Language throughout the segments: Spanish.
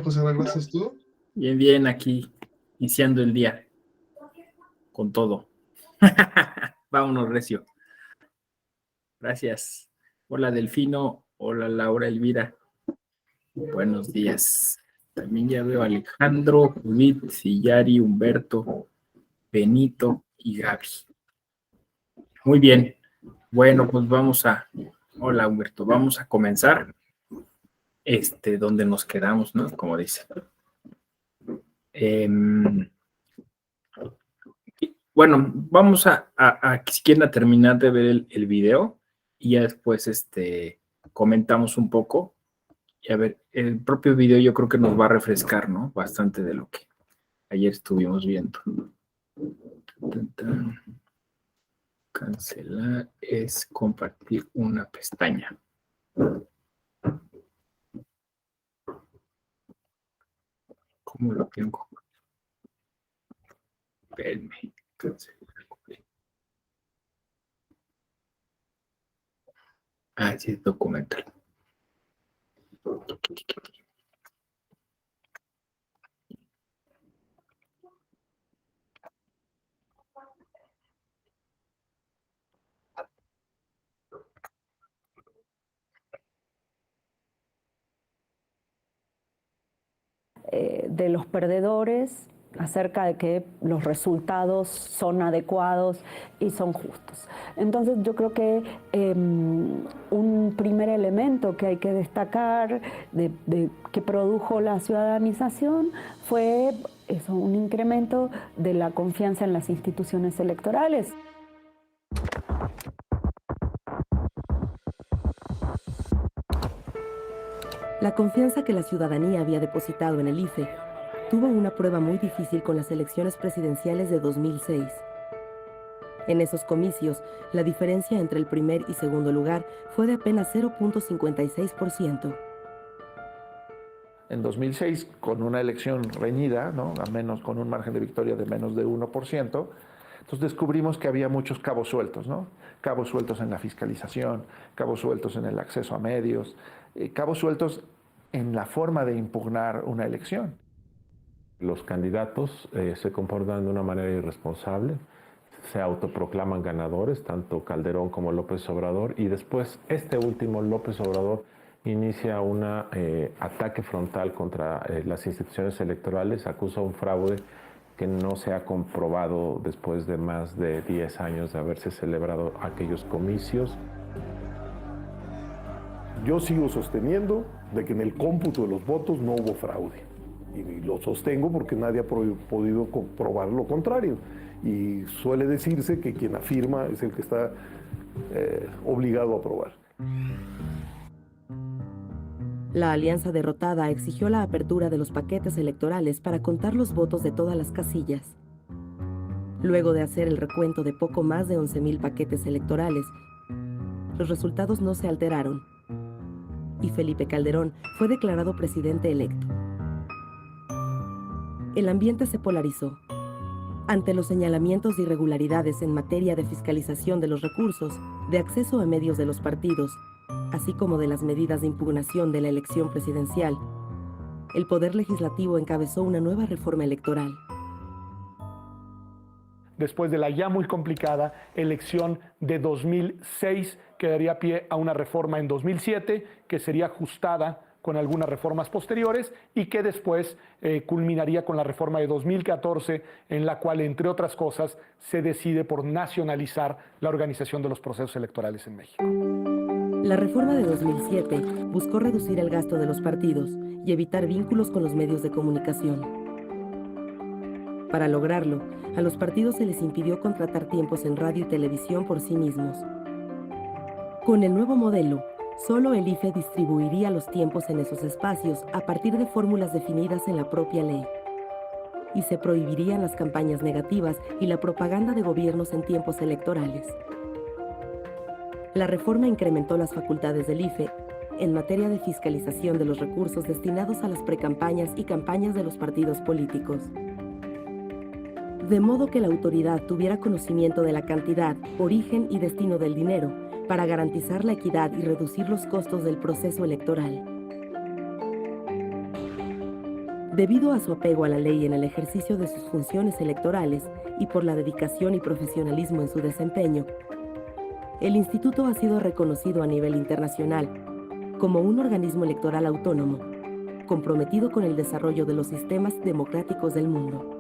José, gracias tú. Bien, bien, aquí, iniciando el día, con todo. Vámonos, recio. Gracias. Hola, Delfino. Hola, Laura Elvira. Buenos días. También ya veo a Alejandro, Judith, Sillari, Humberto, Benito y Gaby. Muy bien. Bueno, pues Hola, Humberto. Vamos a comenzar donde nos quedamos, ¿no? Como dice. Bueno, vamos a si quieren a terminar de ver el video y ya después comentamos un poco. Y a ver, el propio video yo creo que nos va a refrescar, ¿no? Bastante de lo que ayer estuvimos viendo. Cancelar es compartir una pestaña. ¿Cómo lo tengo? Espérenme. Ah, sí, es documental. De los perdedores acerca de que los resultados son adecuados y son justos. Entonces yo creo que un primer elemento que hay que destacar que produjo la ciudadanización fue un incremento de la confianza en las instituciones electorales. La confianza que la ciudadanía había depositado en el IFE tuvo una prueba muy difícil con las elecciones presidenciales de 2006. En esos comicios, la diferencia entre el primer y segundo lugar fue de apenas 0.56%. En 2006, con una elección reñida, ¿no? Con un margen de victoria de menos de 1%, entonces descubrimos que había muchos cabos sueltos, ¿no? Cabos sueltos en la fiscalización, cabos sueltos en el acceso a medios, cabos sueltos en la forma de impugnar una elección. Los candidatos se comportan de una manera irresponsable, se autoproclaman ganadores, tanto Calderón como López Obrador, y después este último, López Obrador, inicia un ataque frontal contra las instituciones electorales, acusa un fraude que no se ha comprobado después de más de 10 años de haberse celebrado aquellos comicios. Yo sigo sosteniendo de que en el cómputo de los votos no hubo fraude. Y lo sostengo porque nadie ha podido comprobar lo contrario. Y suele decirse que quien afirma es el que está obligado a probar. La alianza derrotada exigió la apertura de los paquetes electorales para contar los votos de todas las casillas. Luego de hacer el recuento de poco más de 11,000 paquetes electorales, los resultados no se alteraron y Felipe Calderón fue declarado presidente electo. El ambiente se polarizó. Ante los señalamientos de irregularidades en materia de fiscalización de los recursos, de acceso a medios de los partidos, así como de las medidas de impugnación de la elección presidencial, el Poder Legislativo encabezó una nueva reforma electoral. Después de la ya muy complicada elección de 2006, que daría pie a una reforma en 2007, que sería ajustada con algunas reformas posteriores y que después culminaría con la reforma de 2014, en la cual, entre otras cosas, se decide por nacionalizar la organización de los procesos electorales en México. La reforma de 2007 buscó reducir el gasto de los partidos y evitar vínculos con los medios de comunicación. Para lograrlo, a los partidos se les impidió contratar tiempos en radio y televisión por sí mismos. Con el nuevo modelo, solo el IFE distribuiría los tiempos en esos espacios a partir de fórmulas definidas en la propia ley. Y se prohibirían las campañas negativas y la propaganda de gobiernos en tiempos electorales. La reforma incrementó las facultades del IFE en materia de fiscalización de los recursos destinados a las precampañas y campañas de los partidos políticos. De modo que la autoridad tuviera conocimiento de la cantidad, origen y destino del dinero para garantizar la equidad y reducir los costos del proceso electoral. Debido a su apego a la ley en el ejercicio de sus funciones electorales y por la dedicación y profesionalismo en su desempeño, el instituto ha sido reconocido a nivel internacional como un organismo electoral autónomo, comprometido con el desarrollo de los sistemas democráticos del mundo.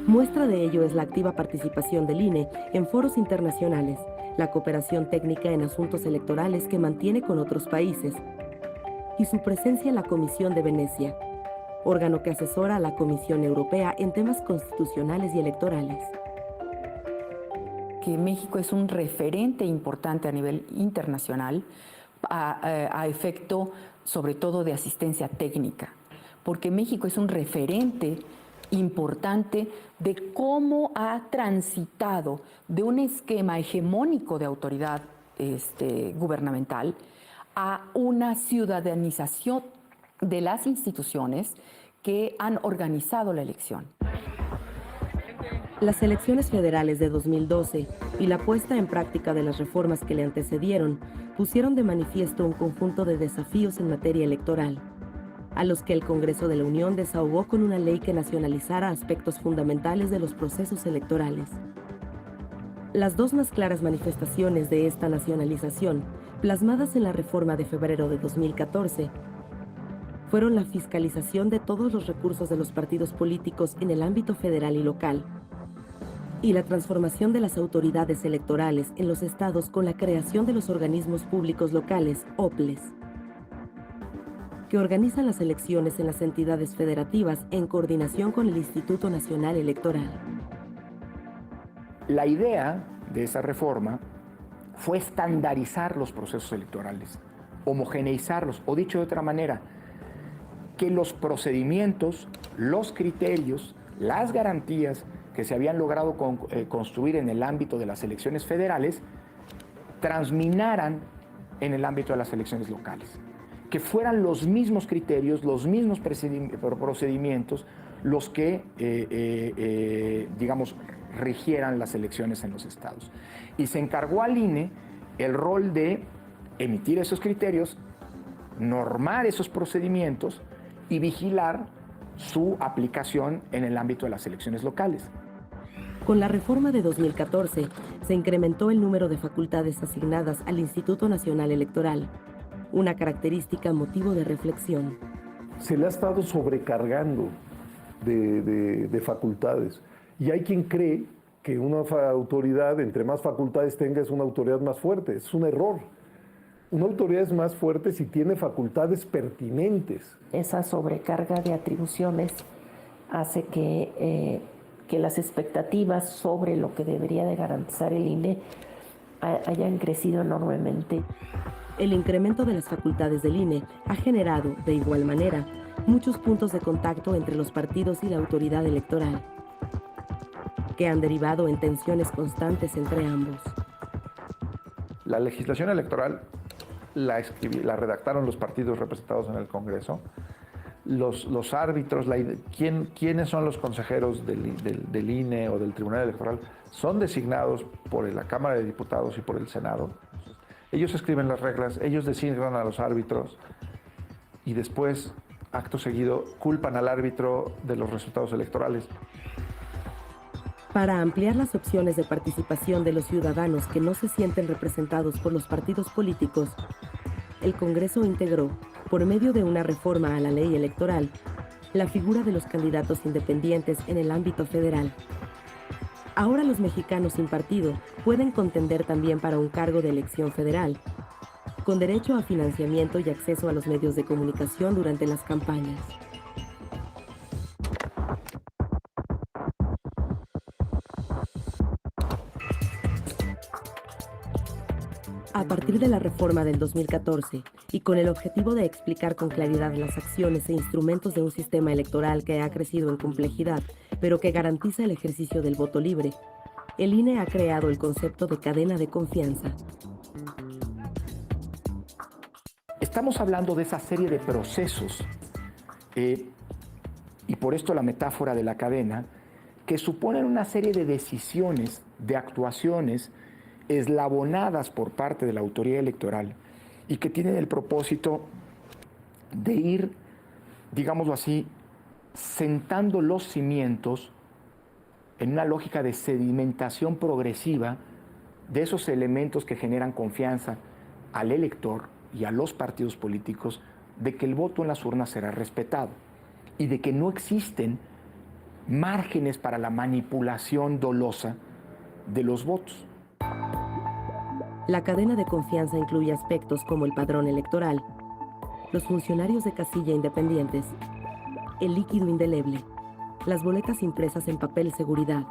Muestra de ello es la activa participación del INE en foros internacionales, la cooperación técnica en asuntos electorales que mantiene con otros países y su presencia en la Comisión de Venecia, órgano que asesora a la Comisión Europea en temas constitucionales y electorales. Que México es un referente importante a nivel internacional a efecto sobre todo de asistencia técnica, porque México es un referente importante de cómo ha transitado de un esquema hegemónico de autoridad gubernamental a una ciudadanización de las instituciones que han organizado la elección. Las elecciones federales de 2012 y la puesta en práctica de las reformas que le antecedieron pusieron de manifiesto un conjunto de desafíos en materia electoral, a los que el Congreso de la Unión desahogó con una ley que nacionalizara aspectos fundamentales de los procesos electorales. Las dos más claras manifestaciones de esta nacionalización, plasmadas en la reforma de febrero de 2014, fueron la fiscalización de todos los recursos de los partidos políticos en el ámbito federal y local, y la transformación de las autoridades electorales en los estados con la creación de los organismos públicos locales, OPLES, que organizan las elecciones en las entidades federativas en coordinación con el Instituto Nacional Electoral. La idea de esa reforma fue estandarizar los procesos electorales, homogeneizarlos, o dicho de otra manera, que los procedimientos, los criterios, las garantías que se habían logrado construir en el ámbito de las elecciones federales transminaran en el ámbito de las elecciones locales. Que fueran los mismos criterios, los mismos procedimientos los que, digamos, rigieran las elecciones en los estados. Y se encargó al INE el rol de emitir esos criterios, normar esos procedimientos y vigilar su aplicación en el ámbito de las elecciones locales. Con la reforma de 2014, se incrementó el número de facultades asignadas al Instituto Nacional Electoral, una característica motivo de reflexión. Se le ha estado sobrecargando de facultades. Y hay quien cree que una autoridad, entre más facultades tenga, es una autoridad más fuerte. Es un error. Una autoridad es más fuerte si tiene facultades pertinentes. Esa sobrecarga de atribuciones hace que las expectativas sobre lo que debería de garantizar el INE hayan crecido enormemente. El incremento de las facultades del INE ha generado, de igual manera, muchos puntos de contacto entre los partidos y la autoridad electoral, que han derivado en tensiones constantes entre ambos. La legislación electoral la redactaron los partidos representados en el Congreso. Los árbitros, quiénes son los consejeros del INE o del Tribunal Electoral, son designados por la Cámara de Diputados y por el Senado. Ellos escriben las reglas, ellos designan a los árbitros y después, acto seguido, culpan al árbitro de los resultados electorales. Para ampliar las opciones de participación de los ciudadanos que no se sienten representados por los partidos políticos, el Congreso integró, por medio de una reforma a la ley electoral, la figura de los candidatos independientes en el ámbito federal. Ahora los mexicanos sin partido pueden contender también para un cargo de elección federal, con derecho a financiamiento y acceso a los medios de comunicación durante las campañas. A partir de la reforma del 2014 y con el objetivo de explicar con claridad las acciones e instrumentos de un sistema electoral que ha crecido en complejidad, pero que garantiza el ejercicio del voto libre, el INE ha creado el concepto de cadena de confianza. Estamos hablando de esa serie de procesos, y por esto la metáfora de la cadena, que suponen una serie de decisiones, de actuaciones, eslabonadas por parte de la autoridad electoral y que tienen el propósito de ir, digámoslo así, sentando los cimientos en una lógica de sedimentación progresiva de esos elementos que generan confianza al elector y a los partidos políticos de que el voto en las urnas será respetado y de que no existen márgenes para la manipulación dolosa de los votos. La cadena de confianza incluye aspectos como el padrón electoral, los funcionarios de casilla independientes, el líquido indeleble, las boletas impresas en papel de seguridad,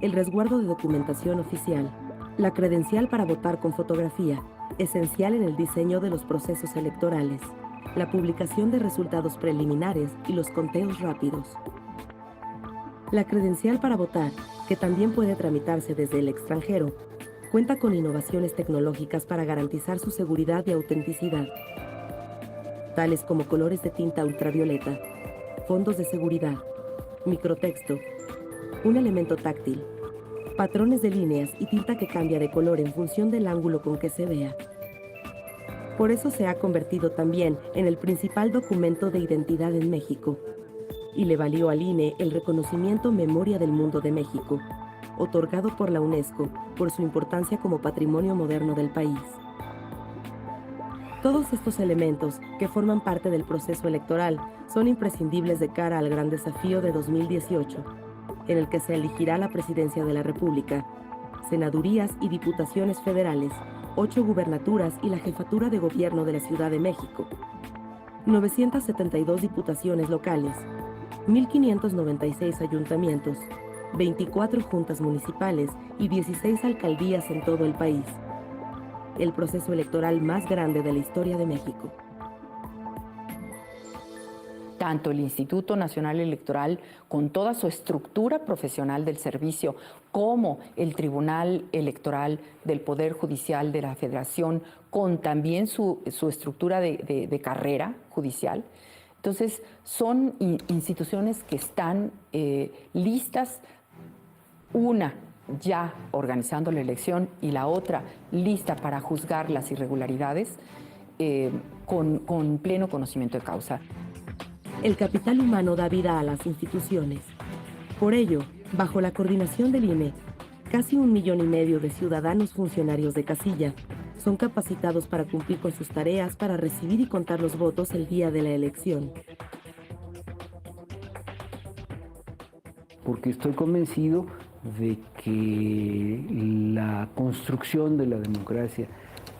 el resguardo de documentación oficial, la credencial para votar con fotografía, esencial en el diseño de los procesos electorales, la publicación de resultados preliminares y los conteos rápidos. La credencial para votar, que también puede tramitarse desde el extranjero, cuenta con innovaciones tecnológicas para garantizar su seguridad y autenticidad, tales como colores de tinta ultravioleta, fondos de seguridad, microtexto, un elemento táctil, patrones de líneas y tinta que cambia de color en función del ángulo con que se vea. Por eso se ha convertido también en el principal documento de identidad en México y le valió al INE el reconocimiento Memoria del Mundo de México, otorgado por la UNESCO por su importancia como patrimonio moderno del país. Todos estos elementos, que forman parte del proceso electoral, son imprescindibles de cara al gran desafío de 2018, en el que se elegirá la presidencia de la República, senadurías y diputaciones federales, 8 gubernaturas y la jefatura de gobierno de la Ciudad de México, 972 diputaciones locales, 1.596 ayuntamientos, 24 juntas municipales y 16 alcaldías en todo el país. El proceso electoral más grande de la historia de México. Tanto el Instituto Nacional Electoral, con toda su estructura profesional del servicio, como el Tribunal Electoral del Poder Judicial de la Federación, con también su estructura de carrera judicial. Entonces, son instituciones que están listas, una ya organizando la elección y la otra lista para juzgar las irregularidades con pleno conocimiento de causa. El capital humano da vida a las instituciones. Por ello, bajo la coordinación del INE, casi 1,5 millones de ciudadanos funcionarios de casilla son capacitados para cumplir con sus tareas para recibir y contar los votos el día de la elección. Porque estoy convencido de que la construcción de la democracia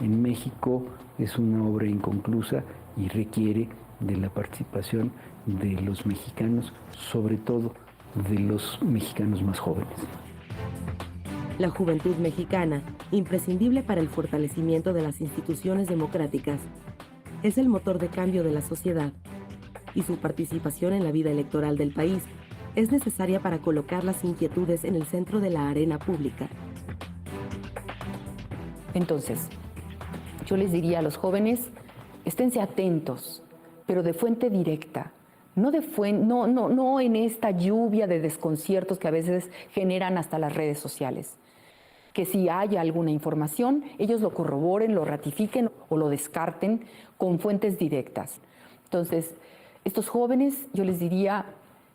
en México es una obra inconclusa y requiere de la participación de los mexicanos, sobre todo de los mexicanos más jóvenes. La juventud mexicana, imprescindible para el fortalecimiento de las instituciones democráticas, es el motor de cambio de la sociedad y su participación en la vida electoral del país es necesaria para colocar las inquietudes en el centro de la arena pública. Entonces, yo les diría a los jóvenes, esténse atentos, pero de fuente directa, no en esta lluvia de desconciertos que a veces generan hasta las redes sociales. Que si haya alguna información, ellos lo corroboren, lo ratifiquen o lo descarten con fuentes directas. Entonces, estos jóvenes, yo les diría,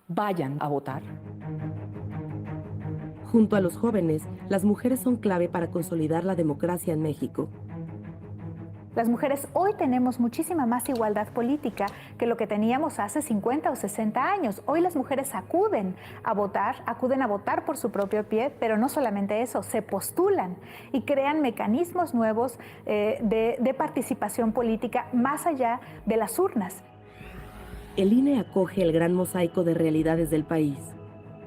vayan a votar. Junto a los jóvenes, las mujeres son clave para consolidar la democracia en México. Las mujeres hoy tenemos muchísima más igualdad política que lo que teníamos hace 50 o 60 años. Hoy las mujeres acuden a votar por su propio pie, pero no solamente eso, se postulan y crean mecanismos nuevos de participación política más allá de las urnas. El INE acoge el gran mosaico de realidades del país,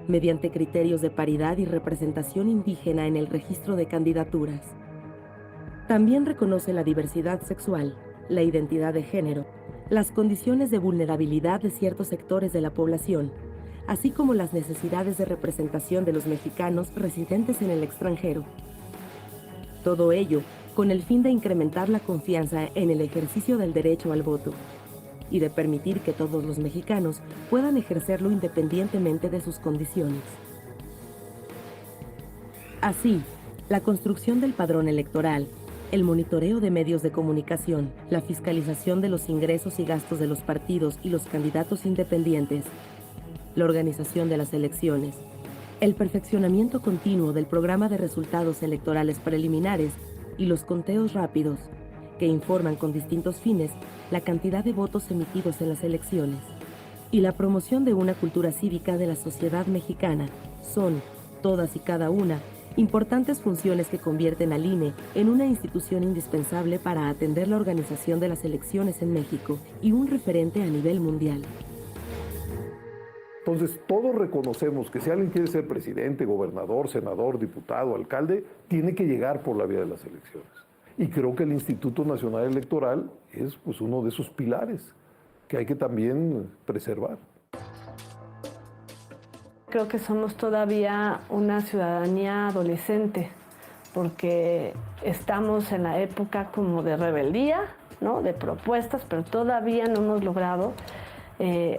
mediante criterios de paridad y representación indígena en el registro de candidaturas. También reconoce la diversidad sexual, la identidad de género, las condiciones de vulnerabilidad de ciertos sectores de la población, así como las necesidades de representación de los mexicanos residentes en el extranjero. Todo ello con el fin de incrementar la confianza en el ejercicio del derecho al voto y de permitir que todos los mexicanos puedan ejercerlo independientemente de sus condiciones. Así, la construcción del padrón electoral, el monitoreo de medios de comunicación, la fiscalización de los ingresos y gastos de los partidos y los candidatos independientes, la organización de las elecciones. El perfeccionamiento continuo del programa de resultados electorales preliminares y los conteos rápidos, que informan con distintos fines la cantidad de votos emitidos en las elecciones, y la promoción de una cultura cívica de la sociedad mexicana son, todas y cada una, importantes funciones que convierten al INE en una institución indispensable para atender la organización de las elecciones en México y un referente a nivel mundial. Entonces, todos reconocemos que si alguien quiere ser presidente, gobernador, senador, diputado, alcalde, tiene que llegar por la vía de las elecciones. Y creo que el Instituto Nacional Electoral es pues, uno de esos pilares que hay que también preservar. Creo que somos todavía una ciudadanía adolescente, porque estamos en la época como de rebeldía, ¿no? De propuestas, pero todavía no hemos logrado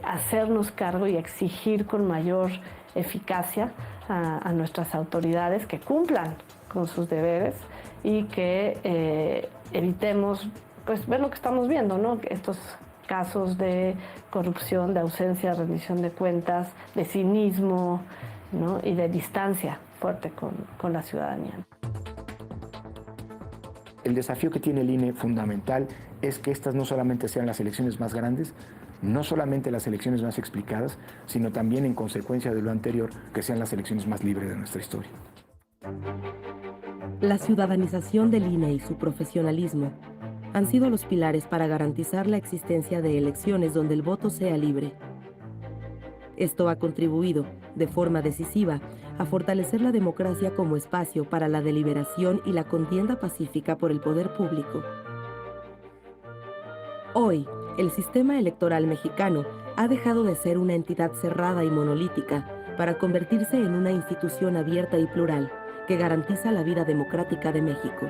hacernos cargo y exigir con mayor eficacia a nuestras autoridades que cumplan con sus deberes y que evitemos pues, ver lo que estamos viendo, ¿no? Estos casos de corrupción, de ausencia, de rendición de cuentas, de cinismo, ¿no? Y de distancia fuerte con la ciudadanía. El desafío que tiene el INE fundamental es que estas no solamente sean las elecciones más grandes, no solamente las elecciones más explicadas, sino también en consecuencia de lo anterior, que sean las elecciones más libres de nuestra historia. La ciudadanización del INE y su profesionalismo han sido los pilares para garantizar la existencia de elecciones donde el voto sea libre. Esto ha contribuido, de forma decisiva, a fortalecer la democracia como espacio para la deliberación y la contienda pacífica por el poder público. Hoy, el sistema electoral mexicano ha dejado de ser una entidad cerrada y monolítica para convertirse en una institución abierta y plural que garantiza la vida democrática de México.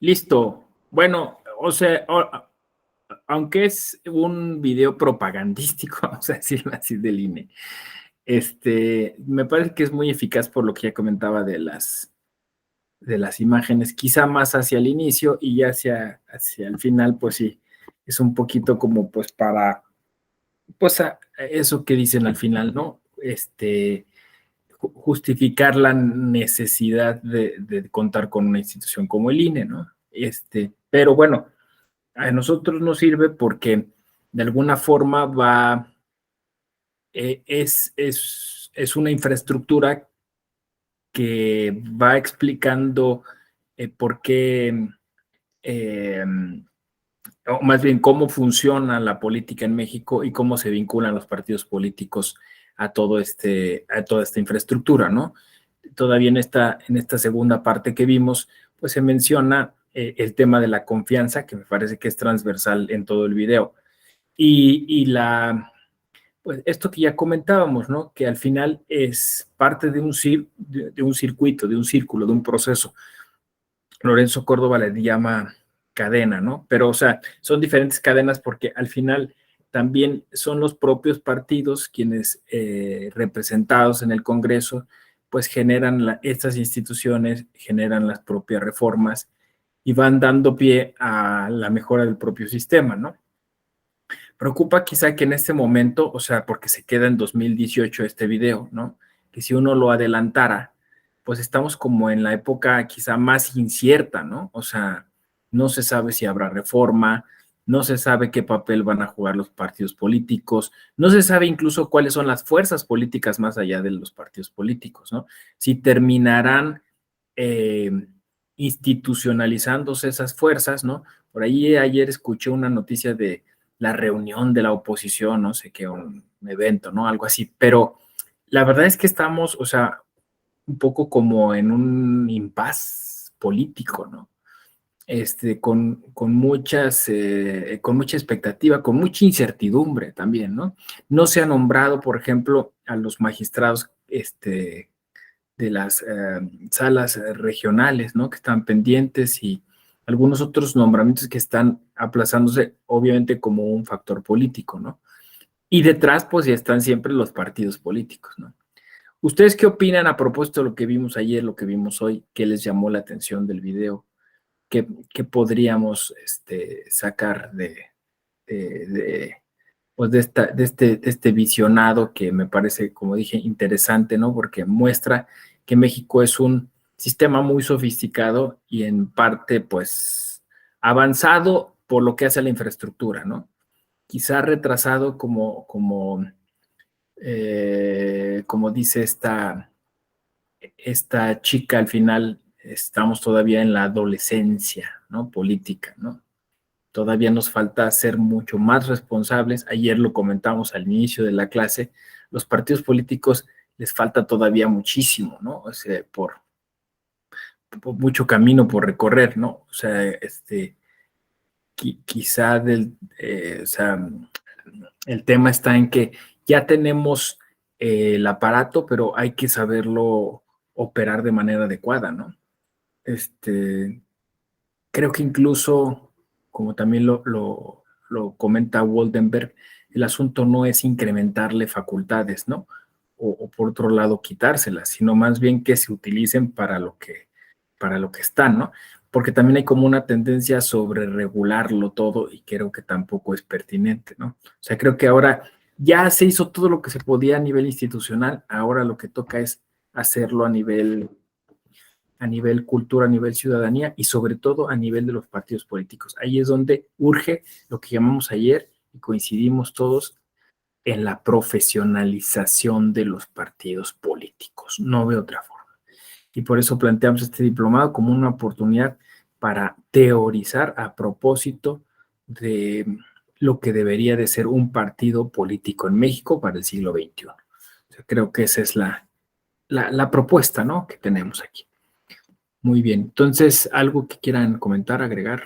Listo. Bueno, o sea, aunque es un video propagandístico, vamos a decirlo así, del INE, me parece que es muy eficaz por lo que ya comentaba de las imágenes, quizá más hacia el inicio y ya hacia el final, pues sí, es un poquito como pues para, pues eso que dicen al final, ¿no? Justificar la necesidad de contar con una institución como el INE, ¿no? Pero bueno, a nosotros nos sirve porque de alguna forma es una infraestructura que va explicando por qué, o más bien cómo funciona la política en México y cómo se vinculan los partidos políticos a toda esta infraestructura, ¿no? Todavía en esta segunda parte que vimos, pues se menciona el tema de la confianza, que me parece que es transversal en todo el video. Pues esto que ya comentábamos, ¿no? Que al final es parte de un circuito, de un círculo, de un proceso. Lorenzo Córdoba le llama cadena, ¿no? Pero, o sea, son diferentes cadenas porque al final también son los propios partidos quienes, representados en el Congreso, pues generan estas instituciones, generan las propias reformas y van dando pie a la mejora del propio sistema, ¿no? Preocupa quizá que en este momento, o sea, porque se queda en 2018 este video, ¿no? Que si uno lo adelantara, pues estamos como en la época quizá más incierta, ¿no? O sea, no se sabe si habrá reforma, no se sabe qué papel van a jugar los partidos políticos, no se sabe incluso cuáles son las fuerzas políticas más allá de los partidos políticos, ¿no? Si terminarán institucionalizándose esas fuerzas, ¿no? Por ahí ayer escuché una noticia de la reunión de la oposición, no sé qué, un evento, ¿no? Algo así, pero la verdad es que estamos, o sea, un poco como en un impas político, ¿no? Con mucha expectativa, con mucha incertidumbre también, ¿no? No se ha nombrado, por ejemplo, a los magistrados de las salas regionales, ¿no? Que están pendientes y algunos otros nombramientos que están aplazándose, obviamente como un factor político, ¿no? Y detrás, pues ya están siempre los partidos políticos, ¿no? ¿Ustedes qué opinan a propósito de lo que vimos ayer, lo que vimos hoy? ¿Qué les llamó la atención del video? ¿Qué podríamos sacar pues de este visionado que me parece, como dije, interesante, ¿no? Porque muestra que México es un sistema muy sofisticado y en parte, pues, avanzado por lo que hace a la infraestructura, ¿no? Quizá retrasado como dice esta chica al final, estamos todavía en la adolescencia, ¿no? Política, ¿no? Todavía nos falta ser mucho más responsables. Ayer lo comentamos al inicio de la clase, los partidos políticos les falta todavía muchísimo, ¿no? O sea, por mucho camino por recorrer, ¿no? O sea, quizá o sea, el tema está en que ya tenemos el aparato, pero hay que saberlo operar de manera adecuada, ¿no? Creo que incluso, como también lo comenta Woldenberg, el asunto no es incrementarle facultades, ¿no? O por otro lado quitárselas, sino más bien que se utilicen para lo que están, ¿no? Porque también hay como una tendencia a sobre regularlo todo y creo que tampoco es pertinente, ¿no? O sea, creo que ahora ya se hizo todo lo que se podía a nivel institucional, ahora lo que toca es hacerlo a nivel cultura, a nivel ciudadanía y sobre todo a nivel de los partidos políticos. Ahí es donde urge lo que llamamos ayer y coincidimos todos en la profesionalización de los partidos políticos. No veo otra forma. Y por eso planteamos este diplomado como una oportunidad para teorizar a propósito de lo que debería de ser un partido político en México para el siglo XXI. O sea, creo que esa es la propuesta, ¿no?, que tenemos aquí. Muy bien. Entonces, ¿algo que quieran comentar, agregar?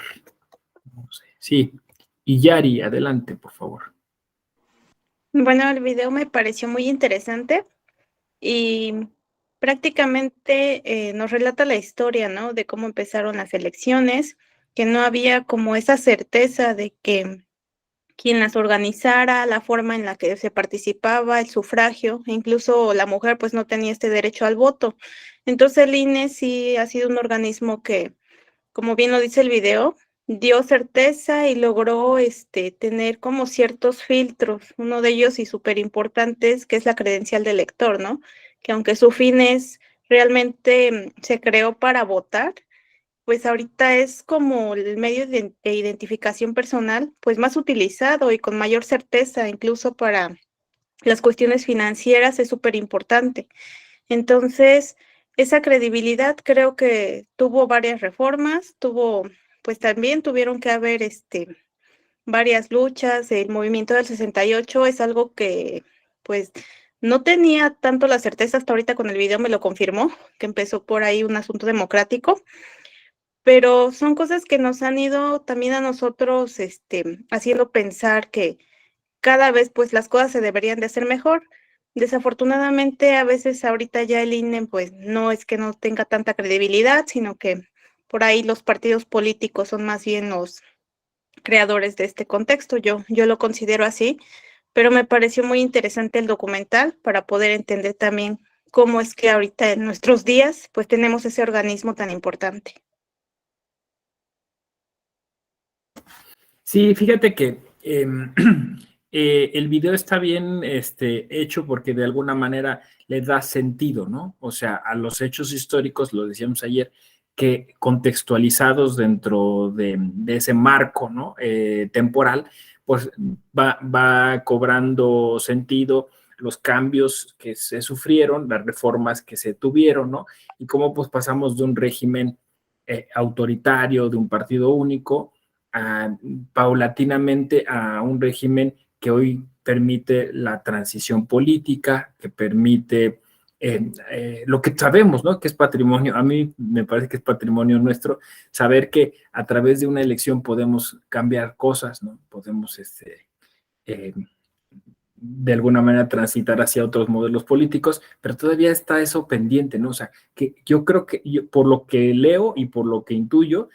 No sé. Sí. Y Yari, adelante, por favor. Bueno, el video me pareció muy interesante y prácticamente nos relata la historia, ¿no? De cómo empezaron las elecciones, que no había como esa certeza de que quien las organizara, la forma en la que se participaba, el sufragio, incluso la mujer pues no tenía este derecho al voto. Entonces el INE sí ha sido un organismo que, como bien lo dice el video, dio certeza y logró tener como ciertos filtros, uno de ellos y súper importantes, que es la credencial de elector, ¿no? Que aunque su fin es realmente se creó para votar, pues ahorita es como el medio de identificación personal, pues más utilizado y con mayor certeza, incluso para las cuestiones financieras es súper importante. Entonces, esa credibilidad creo que tuvo varias reformas, pues también tuvieron que haber varias luchas. El movimiento del 68 es algo que pues no tenía tanto la certeza, hasta ahorita con el video me lo confirmó, que empezó por ahí un asunto democrático, pero son cosas que nos han ido también a nosotros haciendo pensar que cada vez pues las cosas se deberían de hacer mejor. Desafortunadamente a veces ahorita ya el INE pues no es que no tenga tanta credibilidad, sino que por ahí los partidos políticos son más bien los creadores de este contexto. Yo lo considero así, pero me pareció muy interesante el documental para poder entender también cómo es que ahorita en nuestros días pues tenemos ese organismo tan importante. Sí, fíjate que el video está bien hecho porque de alguna manera le da sentido, ¿no? O sea, a los hechos históricos, lo decíamos ayer, que contextualizados dentro de ese marco, ¿no?, temporal, pues va cobrando sentido los cambios que se sufrieron, las reformas que se tuvieron, ¿no? Y cómo pues pasamos de un régimen autoritario, de un partido único, paulatinamente a un régimen que hoy permite la transición política, que permite lo que sabemos, ¿no? Que es patrimonio, a mí me parece que es patrimonio nuestro, saber que a través de una elección podemos cambiar cosas, ¿no? Podemos de alguna manera transitar hacia otros modelos políticos, pero todavía está eso pendiente, ¿no? O sea, que yo creo que por lo que leo y por lo que intuyo,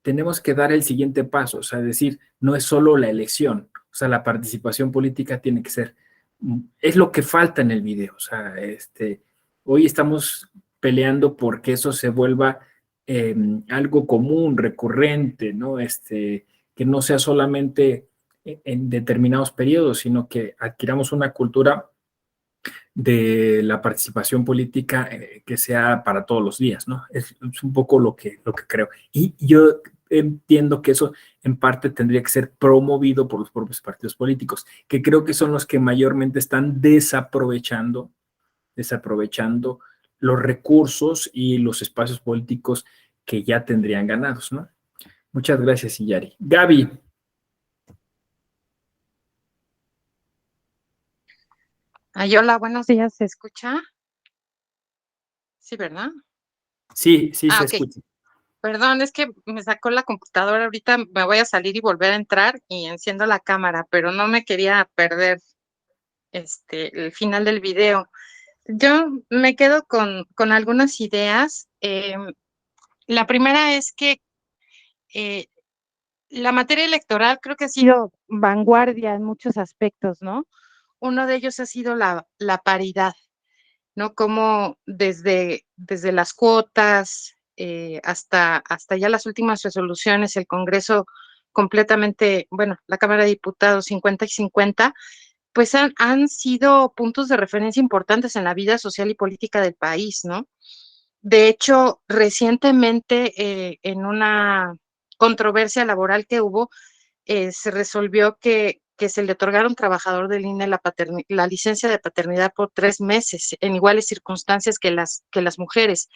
tenemos que dar el siguiente paso, o sea, decir, no es solo la elección, o sea, la participación política tiene que ser, es lo que falta en el video, o sea, hoy estamos peleando porque eso se vuelva algo común, recurrente, ¿no? Que no sea solamente en determinados periodos, sino que adquiramos una cultura de la participación política que sea para todos los días, ¿no? Es un poco lo que creo. Y yo entiendo que eso en parte tendría que ser promovido por los propios partidos políticos, que creo que son los que mayormente están desaprovechando los recursos y los espacios políticos que ya tendrían ganados, ¿no? Muchas gracias, Iyari. Gaby. Ay, hola, buenos días, ¿se escucha? Sí, ¿verdad? Sí, se ok. escucha. Perdón, es que me sacó la computadora, ahorita me voy a salir y volver a entrar y enciendo la cámara, pero no me quería perder el final del video. Yo me quedo con algunas ideas. La primera es que la materia electoral creo que ha sido vanguardia en muchos aspectos, ¿no? Uno de ellos ha sido la paridad, ¿no? Como desde las cuotas hasta ya las últimas resoluciones, el Congreso completamente, bueno, la Cámara de Diputados 50 y 50, pues han sido puntos de referencia importantes en la vida social y política del país, ¿no? De hecho, recientemente en una controversia laboral que hubo, se resolvió que se le otorgara a un trabajador del INE la licencia de paternidad por 3 meses, en iguales circunstancias que las mujeres.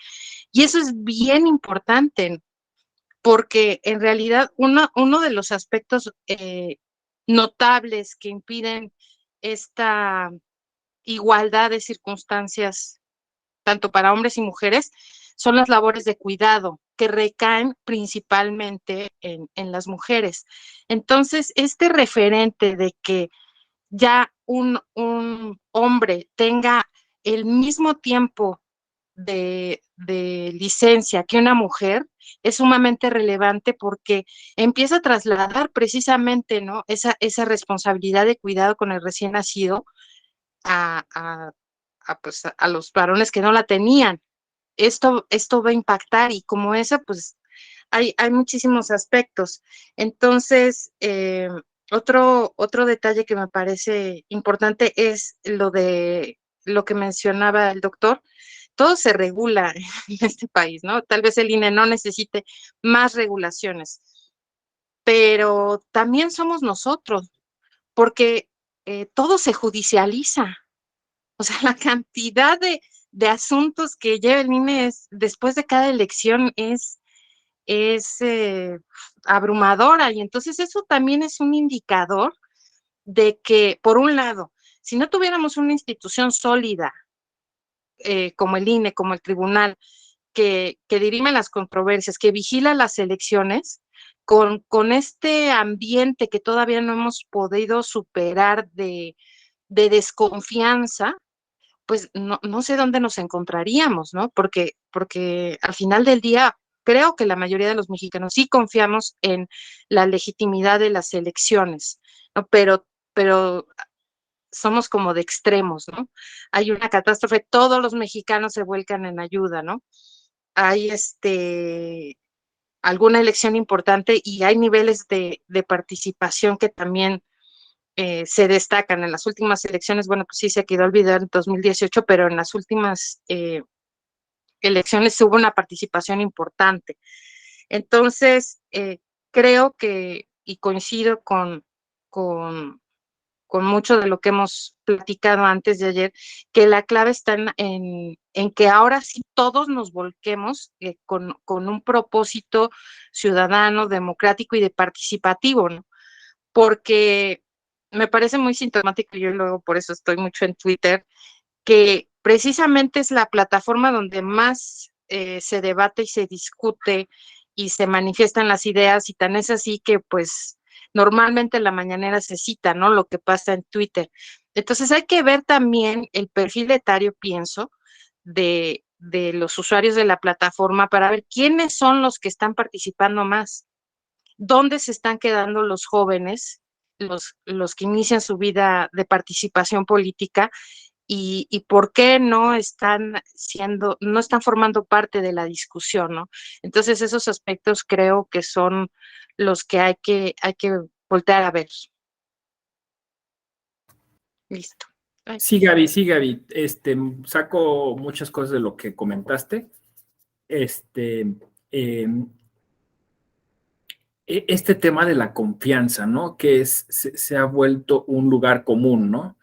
Y eso es bien importante, porque en realidad uno de los aspectos notables que impiden esta igualdad de circunstancias, tanto para hombres y mujeres, son las labores de cuidado que recaen principalmente en las mujeres. Entonces, este referente de que ya un hombre tenga el mismo tiempo de licencia que una mujer es sumamente relevante porque empieza a trasladar precisamente, ¿no? esa responsabilidad de cuidado con el recién nacido pues, a los varones que no la tenían. Esto va a impactar y como esa, pues hay muchísimos aspectos. Entonces, otro detalle que me parece importante es lo que mencionaba el doctor. Todo se regula en este país, ¿no? Tal vez el INE no necesite más regulaciones, pero también somos nosotros, porque todo se judicializa. O sea, la cantidad de asuntos que lleva el INE después de cada elección es abrumadora, y entonces eso también es un indicador de que, por un lado, si no tuviéramos una institución sólida como el INE, como el tribunal, que dirime las controversias, que vigila las elecciones, con este ambiente que todavía no hemos podido superar de desconfianza, pues no sé dónde nos encontraríamos, ¿no? Porque al final del día creo que la mayoría de los mexicanos sí confiamos en la legitimidad de las elecciones, ¿no? Pero somos como de extremos, ¿no? Hay una catástrofe, todos los mexicanos se vuelcan en ayuda, ¿no? Hay alguna elección importante y hay niveles de participación que también se destacan. En las últimas elecciones, bueno, pues sí se quedó olvidar en 2018, pero en las últimas elecciones hubo una participación importante. Entonces, creo que, y coincido con mucho de lo que hemos platicado antes de ayer, que la clave está en que ahora sí todos nos volquemos con un propósito ciudadano, democrático y de participativo, ¿no? Porque me parece muy sintomático, yo luego por eso estoy mucho en Twitter, que precisamente es la plataforma donde más se debate y se discute y se manifiestan las ideas, y tan es así que pues normalmente en la mañanera se cita, ¿no? Lo que pasa en Twitter. Entonces hay que ver también el perfil etario, pienso, de los usuarios de la plataforma para ver quiénes son los que están participando más, dónde se están quedando los jóvenes, los que inician su vida de participación política, y por qué no están formando parte de la discusión, ¿no? Entonces esos aspectos creo que son los que hay que voltear a ver. Listo. Ay. Sí, Gaby, saco muchas cosas de lo que comentaste. Este tema de la confianza, ¿no? Que se ha vuelto un lugar común, ¿no?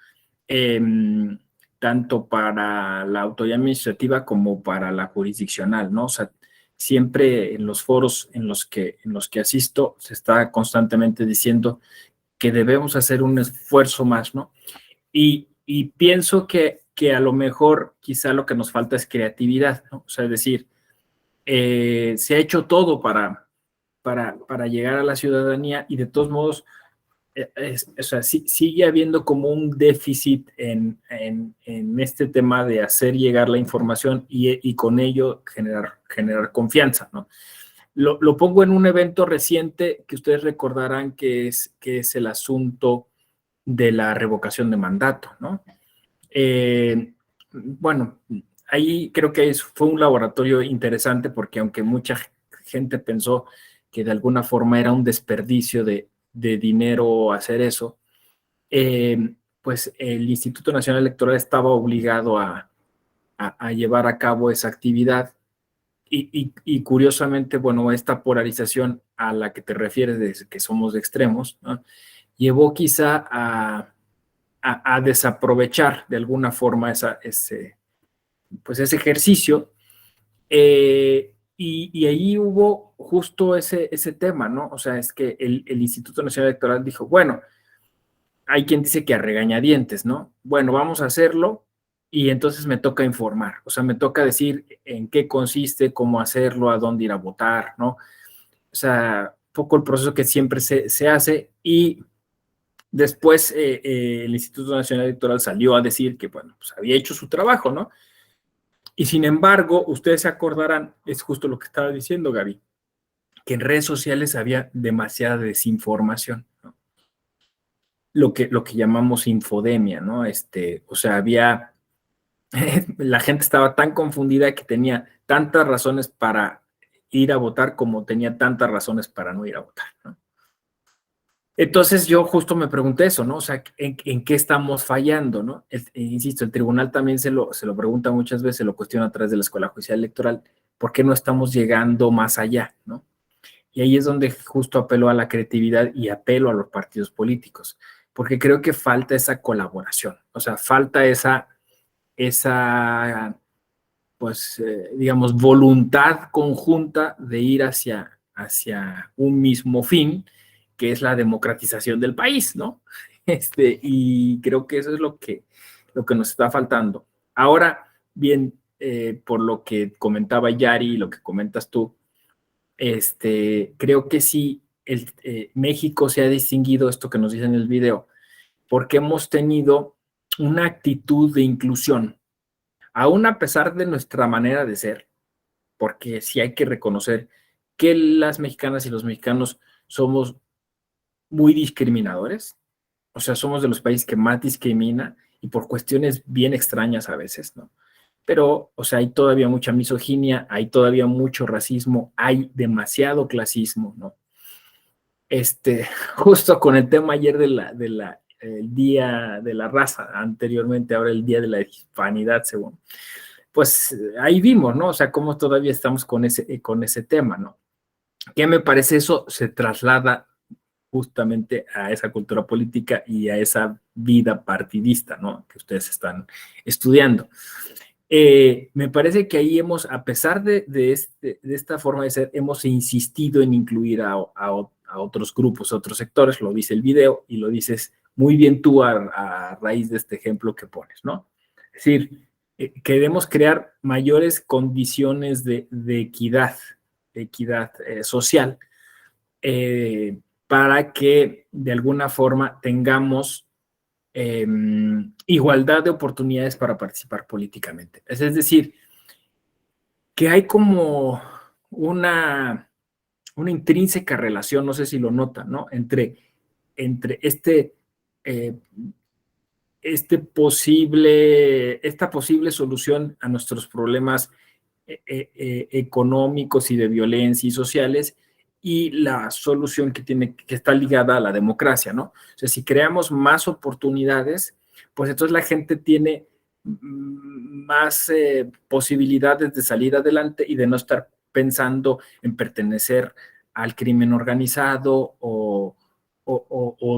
Tanto para la autoridad administrativa como para la jurisdiccional, ¿no? O sea, siempre en los foros en los que asisto se está constantemente diciendo que debemos hacer un esfuerzo más, ¿no? Y pienso que a lo mejor quizá lo que nos falta es creatividad, ¿no? O sea, es decir, se ha hecho todo para llegar a la ciudadanía, y de todos modos, o sea, sigue habiendo como un déficit en este tema de hacer llegar la información y con ello generar confianza, ¿no? Lo pongo en un evento reciente que ustedes recordarán que es el asunto de la revocación de mandato, ¿no? Bueno, ahí creo que fue un laboratorio interesante, porque aunque mucha gente pensó que de alguna forma era un desperdicio de dinero hacer eso, pues el Instituto Nacional Electoral estaba obligado a llevar a cabo esa actividad, y curiosamente, bueno, esta polarización a la que te refieres de que somos de extremos, ¿no?, llevó quizá a desaprovechar de alguna forma ese ejercicio, y ahí hubo justo ese tema, ¿no? O sea, es que el Instituto Nacional Electoral dijo, bueno, hay quien dice que a regañadientes, ¿no? Bueno, vamos a hacerlo, y entonces me toca informar, o sea, me toca decir en qué consiste, cómo hacerlo, a dónde ir a votar, ¿no? O sea, poco el proceso que siempre se hace, y después el Instituto Nacional Electoral salió a decir que, bueno, pues había hecho su trabajo, ¿no? Y sin embargo, ustedes se acordarán, es justo lo que estaba diciendo Gaby, que en redes sociales había demasiada desinformación, ¿no? Lo que llamamos infodemia, ¿no? O sea, había, la gente estaba tan confundida que tenía tantas razones para ir a votar como tenía tantas razones para no ir a votar, ¿no? Entonces yo justo me pregunté eso, ¿no? O sea, ¿en qué estamos fallando, no? Insisto, el tribunal también se lo pregunta muchas veces, se lo cuestiona a través de la Escuela Judicial Electoral, ¿por qué no estamos llegando más allá, no? Y ahí es donde justo apelo a la creatividad y apelo a los partidos políticos, porque creo que falta esa colaboración, o sea, falta esa pues, digamos, voluntad conjunta de ir hacia un mismo fin, que es la democratización del país, ¿no? Y creo que eso es lo que nos está faltando. Ahora, bien, por lo que comentaba Yari y lo que comentas tú, creo que sí, México se ha distinguido, esto que nos dice en el video, porque hemos tenido una actitud de inclusión, aún a pesar de nuestra manera de ser, porque sí hay que reconocer que las mexicanas y los mexicanos somos muy discriminadores, o sea, somos de los países que más discrimina, y por cuestiones bien extrañas a veces, ¿no? Pero, o sea, hay todavía mucha misoginia, hay todavía mucho racismo, hay demasiado clasismo, ¿no? Justo con el tema ayer el Día de la Raza, anteriormente, ahora el Día de la Hispanidad, según, pues ahí vimos, ¿no? O sea, cómo todavía estamos con ese tema, ¿no? ¿Qué me parece? Eso se traslada justamente a esa cultura política y a esa vida partidista, ¿no?, que ustedes están estudiando. Me parece que ahí hemos, a pesar de esta forma de ser, hemos insistido en incluir a otros grupos, a otros sectores, lo dice el video y lo dices muy bien tú a raíz de este ejemplo que pones, ¿no? Es decir, queremos crear mayores condiciones de equidad social, para que de alguna forma tengamos igualdad de oportunidades para participar políticamente. Es decir, que hay como una intrínseca relación, no sé si lo notan, ¿no?, entre esta posible solución a nuestros problemas económicos y de violencia y sociales, y la solución que está ligada a la democracia, ¿no? O sea, si creamos más oportunidades, pues entonces la gente tiene más posibilidades de salir adelante y de no estar pensando en pertenecer al crimen organizado o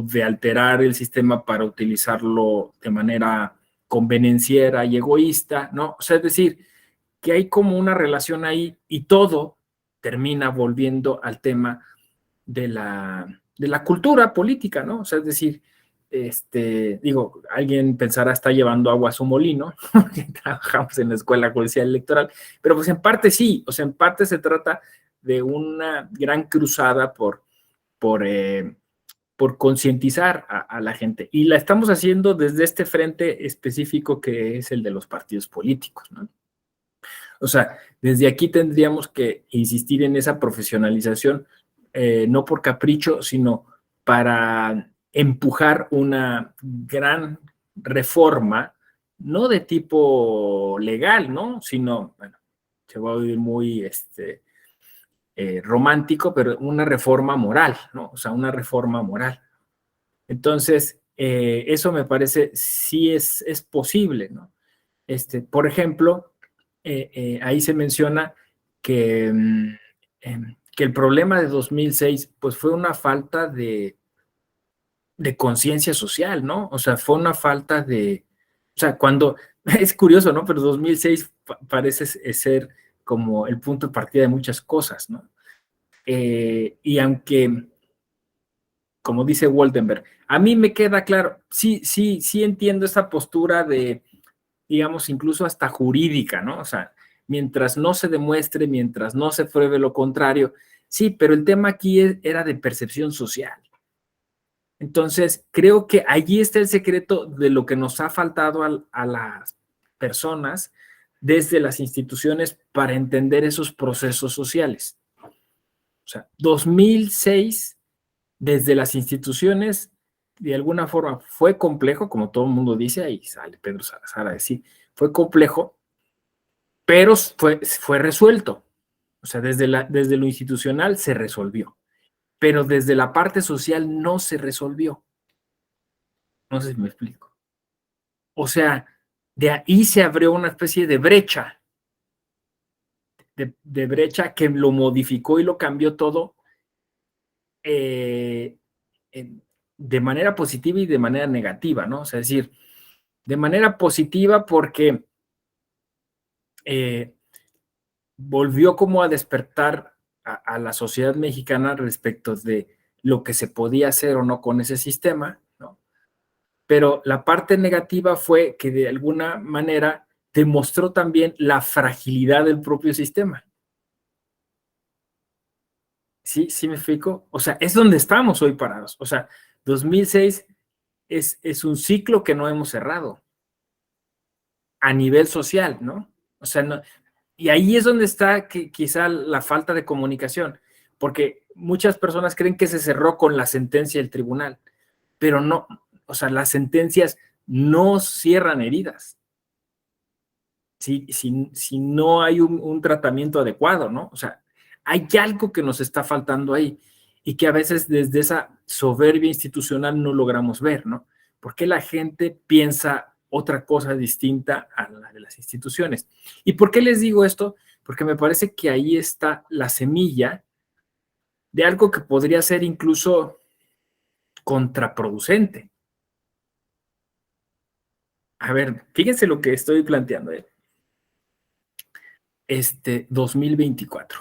de alterar el sistema para utilizarlo de manera convenenciera y egoísta, ¿no? O sea, es decir, que hay como una relación ahí y todo termina volviendo al tema de la cultura política, ¿no? O sea, es decir, digo, alguien pensará está llevando agua a su molino, porque trabajamos en la Escuela Judicial Electoral, pero pues en parte sí, o sea, en parte se trata de una gran cruzada por concientizar a la gente, y la estamos haciendo desde este frente específico que es el de los partidos políticos, ¿no? O sea, desde aquí tendríamos que insistir en esa profesionalización, no por capricho, sino para empujar una gran reforma, no de tipo legal, ¿no?, sino, bueno, se va a oír muy romántico, pero una reforma moral, ¿no? O sea, una reforma moral. Entonces, eso me parece sí es posible, ¿no? Por ejemplo, ahí se menciona que el problema de 2006 pues fue una falta de conciencia social, ¿no? O sea, fue una falta o sea, cuando, es curioso, ¿no?, pero 2006 parece ser como el punto de partida de muchas cosas, ¿no? Y aunque, como dice Woldenberg, a mí me queda claro, sí entiendo esa postura de, digamos, incluso hasta jurídica, ¿no? O sea, mientras no se demuestre, mientras no se pruebe lo contrario, sí, pero el tema aquí era de percepción social. Entonces, creo que allí está el secreto de lo que nos ha faltado a las personas desde las instituciones para entender esos procesos sociales. O sea, 2006, desde las instituciones, de alguna forma fue complejo, como todo el mundo dice, ahí sale Pedro Salazar a decir, fue complejo, pero fue resuelto. O sea, desde lo institucional se resolvió, pero desde la parte social no se resolvió. No sé si me explico. O sea, de ahí se abrió una especie de brecha, de brecha que lo modificó y lo cambió todo de manera positiva y de manera negativa, ¿no? O sea, es decir, de manera positiva porque volvió como a despertar a la sociedad mexicana respecto de lo que se podía hacer o no con ese sistema, ¿no? Pero la parte negativa fue que de alguna manera demostró también la fragilidad del propio sistema. ¿Sí? ¿Sí me explico? O sea, es donde estamos hoy parados. O sea, 2006 es un ciclo que no hemos cerrado a nivel social, ¿no? O sea, no, y ahí es donde está quizá la falta de comunicación, porque muchas personas creen que se cerró con la sentencia del tribunal, pero no, o sea, las sentencias no cierran heridas. Si no hay un tratamiento adecuado, ¿no? O sea, hay algo que nos está faltando ahí y que a veces desde esa soberbia institucional no logramos ver, ¿no? ¿Por qué la gente piensa otra cosa distinta a la de las instituciones? ¿Y por qué les digo esto? Porque me parece que ahí está la semilla de algo que podría ser incluso contraproducente. A ver, fíjense lo que estoy planteando. 2024.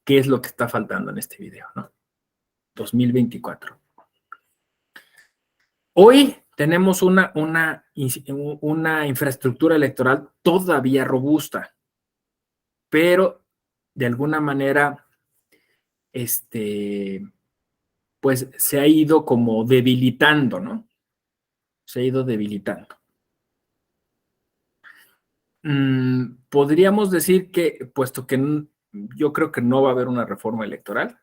¿Qué es lo que está faltando en este video, no? 2024. Hoy tenemos una infraestructura electoral todavía robusta, pero de alguna manera, pues se ha ido como debilitando, ¿no? Se ha ido debilitando. Podríamos decir que, puesto que yo creo que no va a haber una reforma electoral,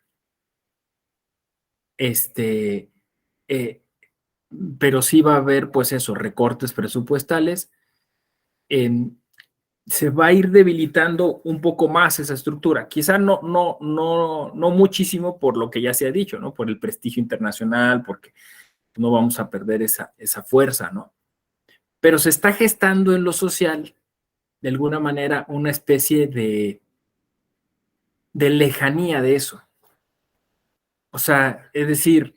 pero sí va a haber, pues eso, recortes presupuestales. Se va a ir debilitando un poco más esa estructura. Quizá no muchísimo por lo que ya se ha dicho, ¿no? Por el prestigio internacional, porque no vamos a perder esa fuerza, ¿no? Pero se está gestando en lo social, de alguna manera, una especie de lejanía de eso. O sea, es decir,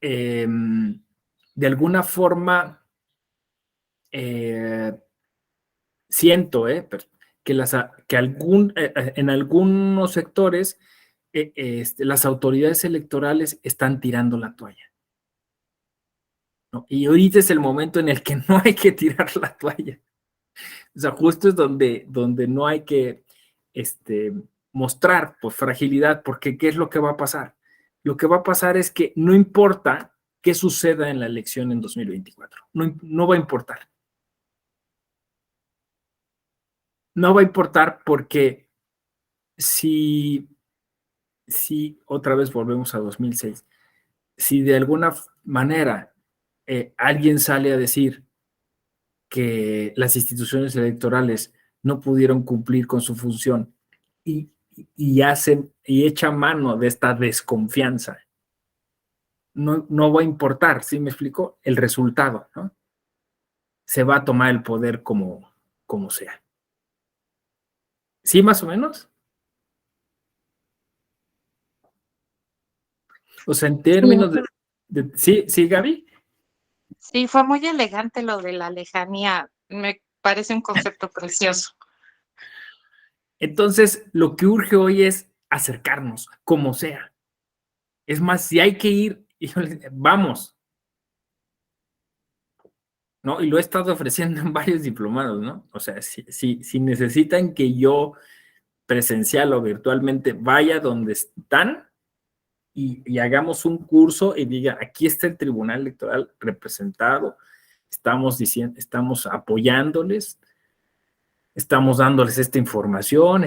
de alguna forma, siento que en algunos sectores las autoridades electorales están tirando la toalla, ¿no? Y ahorita es el momento en el que no hay que tirar la toalla. O sea, justo es donde no hay que mostrar pues, fragilidad, porque ¿qué es lo que va a pasar? Lo que va a pasar es que no importa qué suceda en la elección en 2024, no va a importar. No va a importar porque si otra vez volvemos a 2006, si de alguna manera alguien sale a decir que las instituciones electorales no pudieron cumplir con su función y echa mano de esta desconfianza, no va a importar, ¿sí me explico? El resultado, ¿no? Se va a tomar el poder como sea. ¿Sí, más o menos? O sea, en términos ¿Sí, Gaby? Sí, fue muy elegante lo de la lejanía. Me parece un concepto precioso. Entonces, lo que urge hoy es acercarnos, como sea. Es más, si hay que ir, híjole, vamos. ¿No? Y lo he estado ofreciendo en varios diplomados, ¿no? O sea, si necesitan que yo presencial o virtualmente vaya donde están y hagamos un curso y diga, aquí está el Tribunal Electoral representado, estamos apoyándoles, estamos dándoles esta información,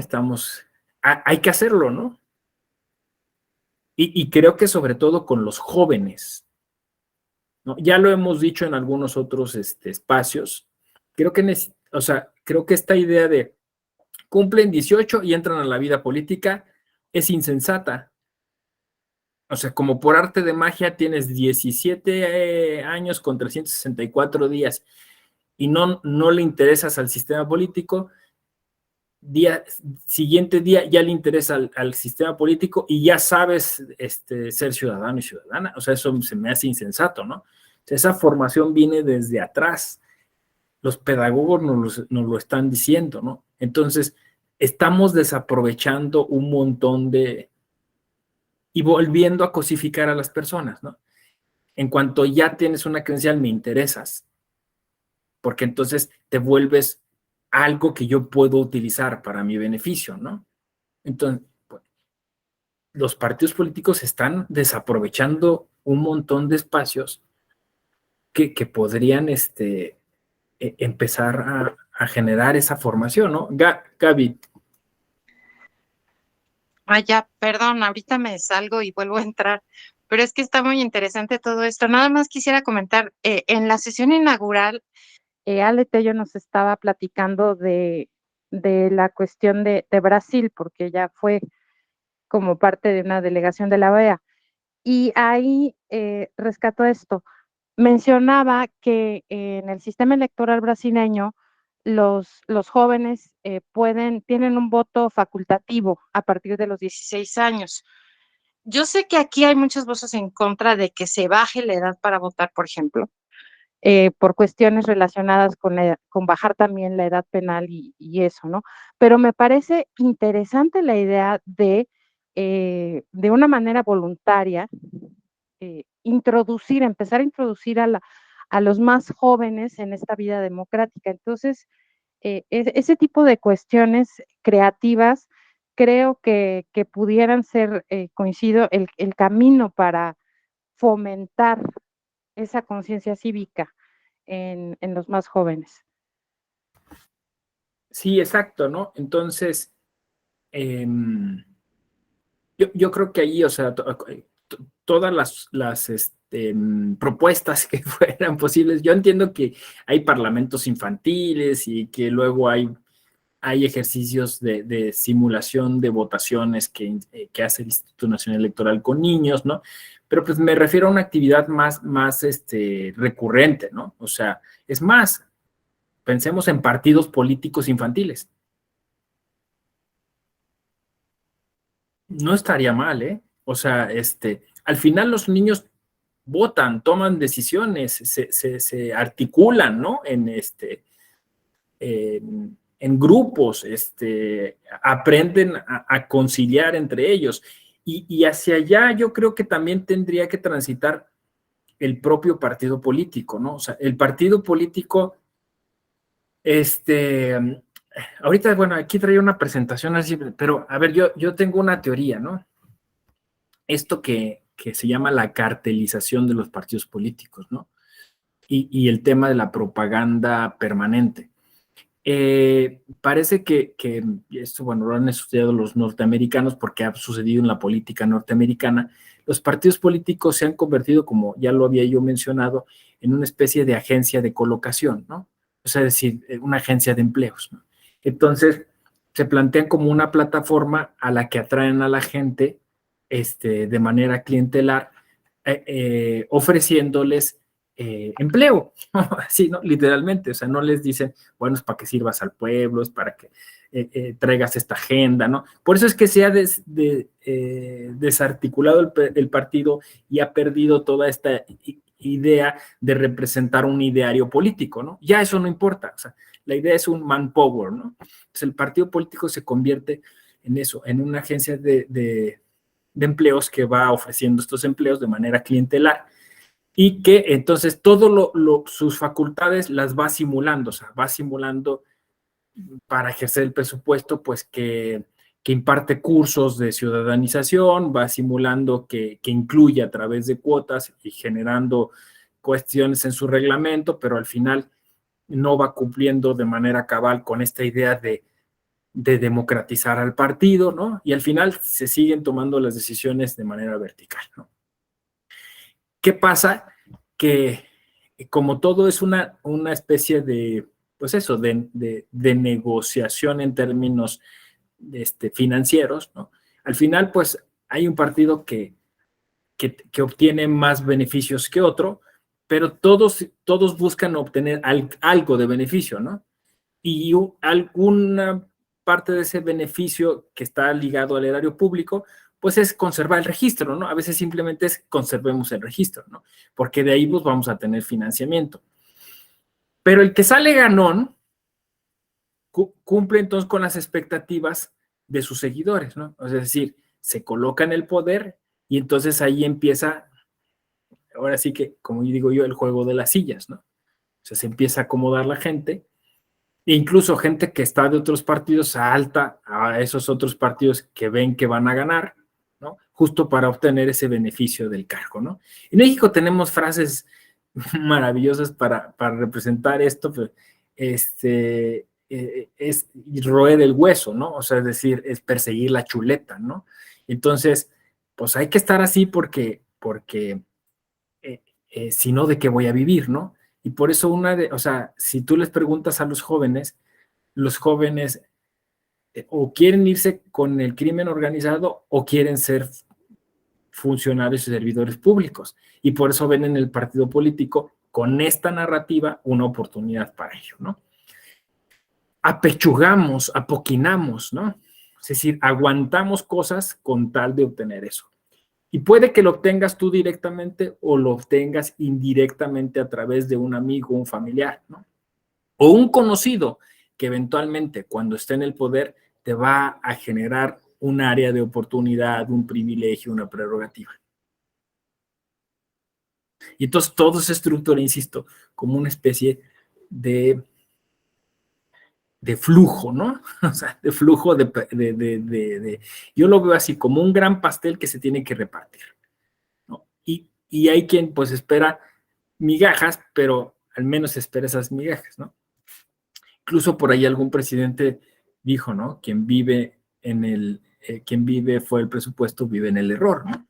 hay que hacerlo, ¿no? Y creo que sobre todo con los jóvenes, ¿no? Ya lo hemos dicho en algunos otros espacios, creo que esta idea de cumplen 18 y entran a la vida política es insensata. O sea, como por arte de magia tienes 17 años con 364 días y no le interesas al sistema político, siguiente día ya le interesa al sistema político y ya sabes ser ciudadano y ciudadana. O sea, eso se me hace insensato, ¿no? O sea, esa formación viene desde atrás. Los pedagogos nos lo están diciendo, ¿no? Entonces, estamos desaprovechando un montón y volviendo a cosificar a las personas, ¿no? En cuanto ya tienes una credencial, me interesas, porque entonces te vuelves algo que yo puedo utilizar para mi beneficio, ¿no? Entonces, pues, los partidos políticos están desaprovechando un montón de espacios que podrían empezar a generar esa formación, ¿no? Gaby. Ya, perdón, ahorita me salgo y vuelvo a entrar, pero es que está muy interesante todo esto. Nada más quisiera comentar, en la sesión inaugural, Ale Tello nos estaba platicando de la cuestión de Brasil, porque ella fue como parte de una delegación de la OEA, y ahí rescató esto. Mencionaba que en el sistema electoral brasileño los jóvenes tienen un voto facultativo a partir de los 16 años. yo sé que aquí hay muchas voces en contra de que se baje la edad para votar, por ejemplo, por cuestiones relacionadas con bajar también la edad penal y eso, ¿no? Pero me parece interesante la idea de una manera voluntaria, empezar a introducir a los más jóvenes en esta vida democrática. Entonces, ese tipo de cuestiones creativas creo que pudieran ser, coincido, el camino para fomentar esa conciencia cívica en los más jóvenes. Sí, exacto, ¿no? Entonces, yo creo que ahí, o sea, todas las propuestas que fueran posibles, yo entiendo que hay parlamentos infantiles y que luego hay ejercicios de simulación de votaciones que hace el Instituto Nacional Electoral con niños, ¿no? Pero pues me refiero a una actividad más recurrente, ¿no? O sea, es más, pensemos en partidos políticos infantiles. No estaría mal, ¿eh? O sea, al final los niños votan, toman decisiones, se articulan, ¿no? En grupos, aprenden a conciliar entre ellos. Y hacia allá yo creo que también tendría que transitar el propio partido político, ¿no? O sea, el partido político, ahorita, bueno, aquí traía una presentación así, pero a ver, yo tengo una teoría, ¿no? Esto que se llama la cartelización de los partidos políticos, ¿no? Y el tema de la propaganda permanente. Parece que esto, bueno, lo han estudiado los norteamericanos porque ha sucedido en la política norteamericana. Los partidos políticos se han convertido, como ya lo había yo mencionado, en una especie de agencia de colocación, ¿no? O sea, es decir, una agencia de empleos, ¿no? Entonces, se plantean como una plataforma a la que atraen a la gente de manera clientelar, ofreciéndoles empleo, así, ¿no? Literalmente, o sea, no les dicen, bueno, es para que sirvas al pueblo, es para que traigas esta agenda, ¿no? Por eso es que se ha desarticulado el partido y ha perdido toda esta idea de representar un ideario político, ¿no? Ya eso no importa, o sea, la idea es un manpower, ¿no? Entonces el partido político se convierte en eso, en una agencia de empleos que va ofreciendo estos empleos de manera clientelar y que entonces todo sus facultades las va simulando, o sea, va simulando para ejercer el presupuesto, pues que imparte cursos de ciudadanización, va simulando que incluye a través de cuotas y generando cuestiones en su reglamento, pero al final no va cumpliendo de manera cabal con esta idea de democratizar al partido, ¿no? Y al final se siguen tomando las decisiones de manera vertical, ¿no? ¿Qué pasa? Que como todo es una especie de, pues eso, de negociación en términos financieros, ¿no? Al final, pues hay un partido que obtiene más beneficios que otro, pero todos buscan obtener algo de beneficio, ¿no? Y alguna parte de ese beneficio que está ligado al erario público, pues es conservar el registro, ¿no? A veces simplemente es conservemos el registro, ¿no? Porque de ahí pues vamos a tener financiamiento. Pero el que sale ganón cumple entonces con las expectativas de sus seguidores, ¿no? Es decir, se coloca en el poder y entonces ahí empieza, ahora sí que, como digo yo, el juego de las sillas, ¿no? O sea, se empieza a acomodar la gente. Incluso gente que está de otros partidos salta a esos otros partidos que ven que van a ganar, ¿no? Justo para obtener ese beneficio del cargo, ¿no? En México tenemos frases maravillosas para representar esto, pues, es roer el hueso, ¿no? O sea, es decir, es perseguir la chuleta, ¿no? Entonces, pues hay que estar así porque si no, ¿de qué voy a vivir, no? Y por eso o sea, si tú les preguntas a los jóvenes o quieren irse con el crimen organizado o quieren ser funcionarios y servidores públicos. Y por eso ven en el partido político, con esta narrativa, una oportunidad para ello, ¿no? Apechugamos, apoquinamos, ¿no? Es decir, aguantamos cosas con tal de obtener eso. Y puede que lo obtengas tú directamente o lo obtengas indirectamente a través de un amigo, un familiar, ¿no? O un conocido que eventualmente cuando esté en el poder te va a generar un área de oportunidad, un privilegio, una prerrogativa. Y entonces todo se estructura, insisto, como una especie de flujo, ¿no? O sea, de flujo yo lo veo así, como un gran pastel que se tiene que repartir, ¿no? Y hay quien pues espera migajas, pero al menos espera esas migajas, ¿no? Incluso por ahí algún presidente dijo, ¿no? Quien vive fue el presupuesto, vive en el error, ¿no?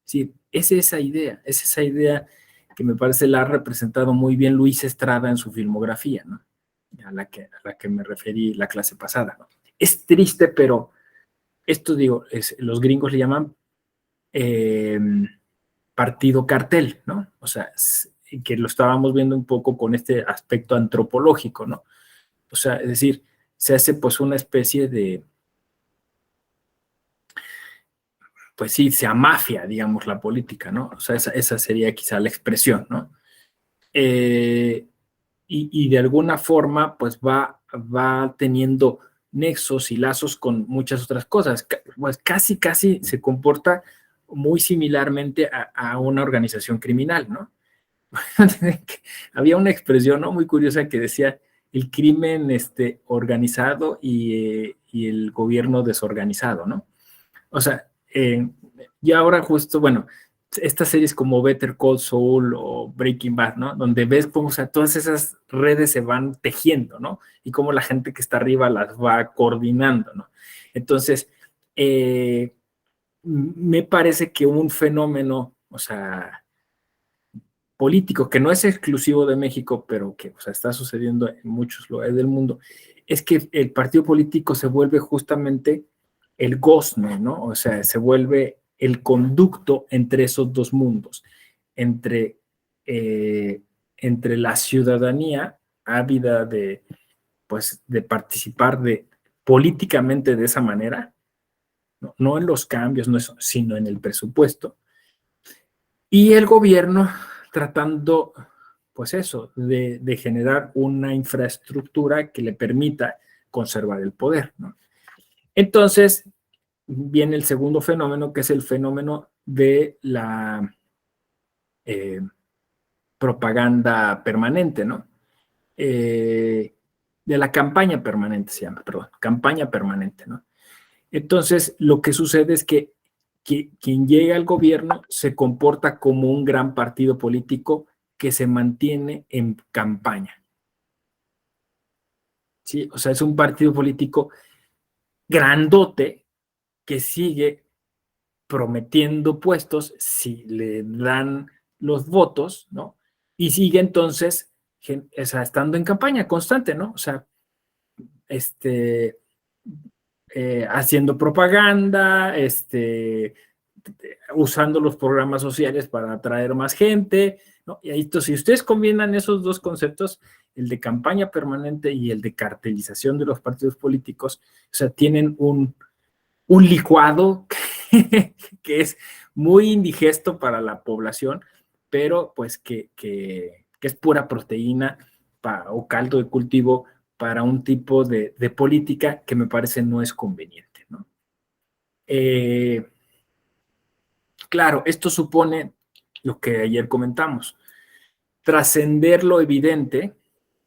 Sí, es esa idea que me parece la ha representado muy bien Luis Estrada en su filmografía, ¿no? A la que me referí la clase pasada, ¿no? Es triste, pero esto digo, los gringos le llaman partido cartel, ¿no? O sea, que lo estábamos viendo un poco con este aspecto antropológico, ¿no? O sea, es decir, se hace pues una especie de, pues sí, se amafia, digamos, la política, ¿no? O sea, esa sería quizá la expresión, ¿no? Y de alguna forma, pues va teniendo nexos y lazos con muchas otras cosas. Pues casi se comporta muy similarmente a una organización criminal, ¿no? Había una expresión, ¿no?, muy curiosa que decía el crimen organizado y el gobierno desorganizado, ¿no? O sea, y ahora justo, bueno, estas series como Better Call Saul o Breaking Bad, ¿no? Donde ves cómo, o sea, todas esas redes se van tejiendo, ¿no? Y cómo la gente que está arriba las va coordinando, ¿no? Entonces, me parece que un fenómeno, o sea, político que no es exclusivo de México, pero que, o sea, está sucediendo en muchos lugares del mundo, es que el partido político se vuelve justamente el gozne, ¿no? O sea, se vuelve el conducto entre esos dos mundos, entre la ciudadanía ávida de, pues, de participar políticamente de esa manera, no en los cambios, sino en el presupuesto, y el gobierno tratando, pues eso, de generar una infraestructura que le permita conservar el poder, ¿no? Entonces, viene el segundo fenómeno, que es el fenómeno de la propaganda permanente, ¿no? De la campaña permanente se llama, perdón, campaña permanente, ¿no? Entonces, lo que sucede es que quien llega al gobierno se comporta como un gran partido político que se mantiene en campaña. ¿Sí? O sea, es un partido político grandote que sigue prometiendo puestos si le dan los votos, ¿no? Y sigue entonces, o sea, estando en campaña constante, ¿no? O sea, haciendo propaganda, usando los programas sociales para atraer más gente, ¿no? Y ahí, entonces, si ustedes combinan esos dos conceptos, el de campaña permanente y el de cartelización de los partidos políticos, o sea, tienen un licuado que es muy indigesto para la población, pero pues que es pura proteína o caldo de cultivo para un tipo de política que me parece no es conveniente, ¿no? Claro, esto supone lo que ayer comentamos, trascender lo evidente,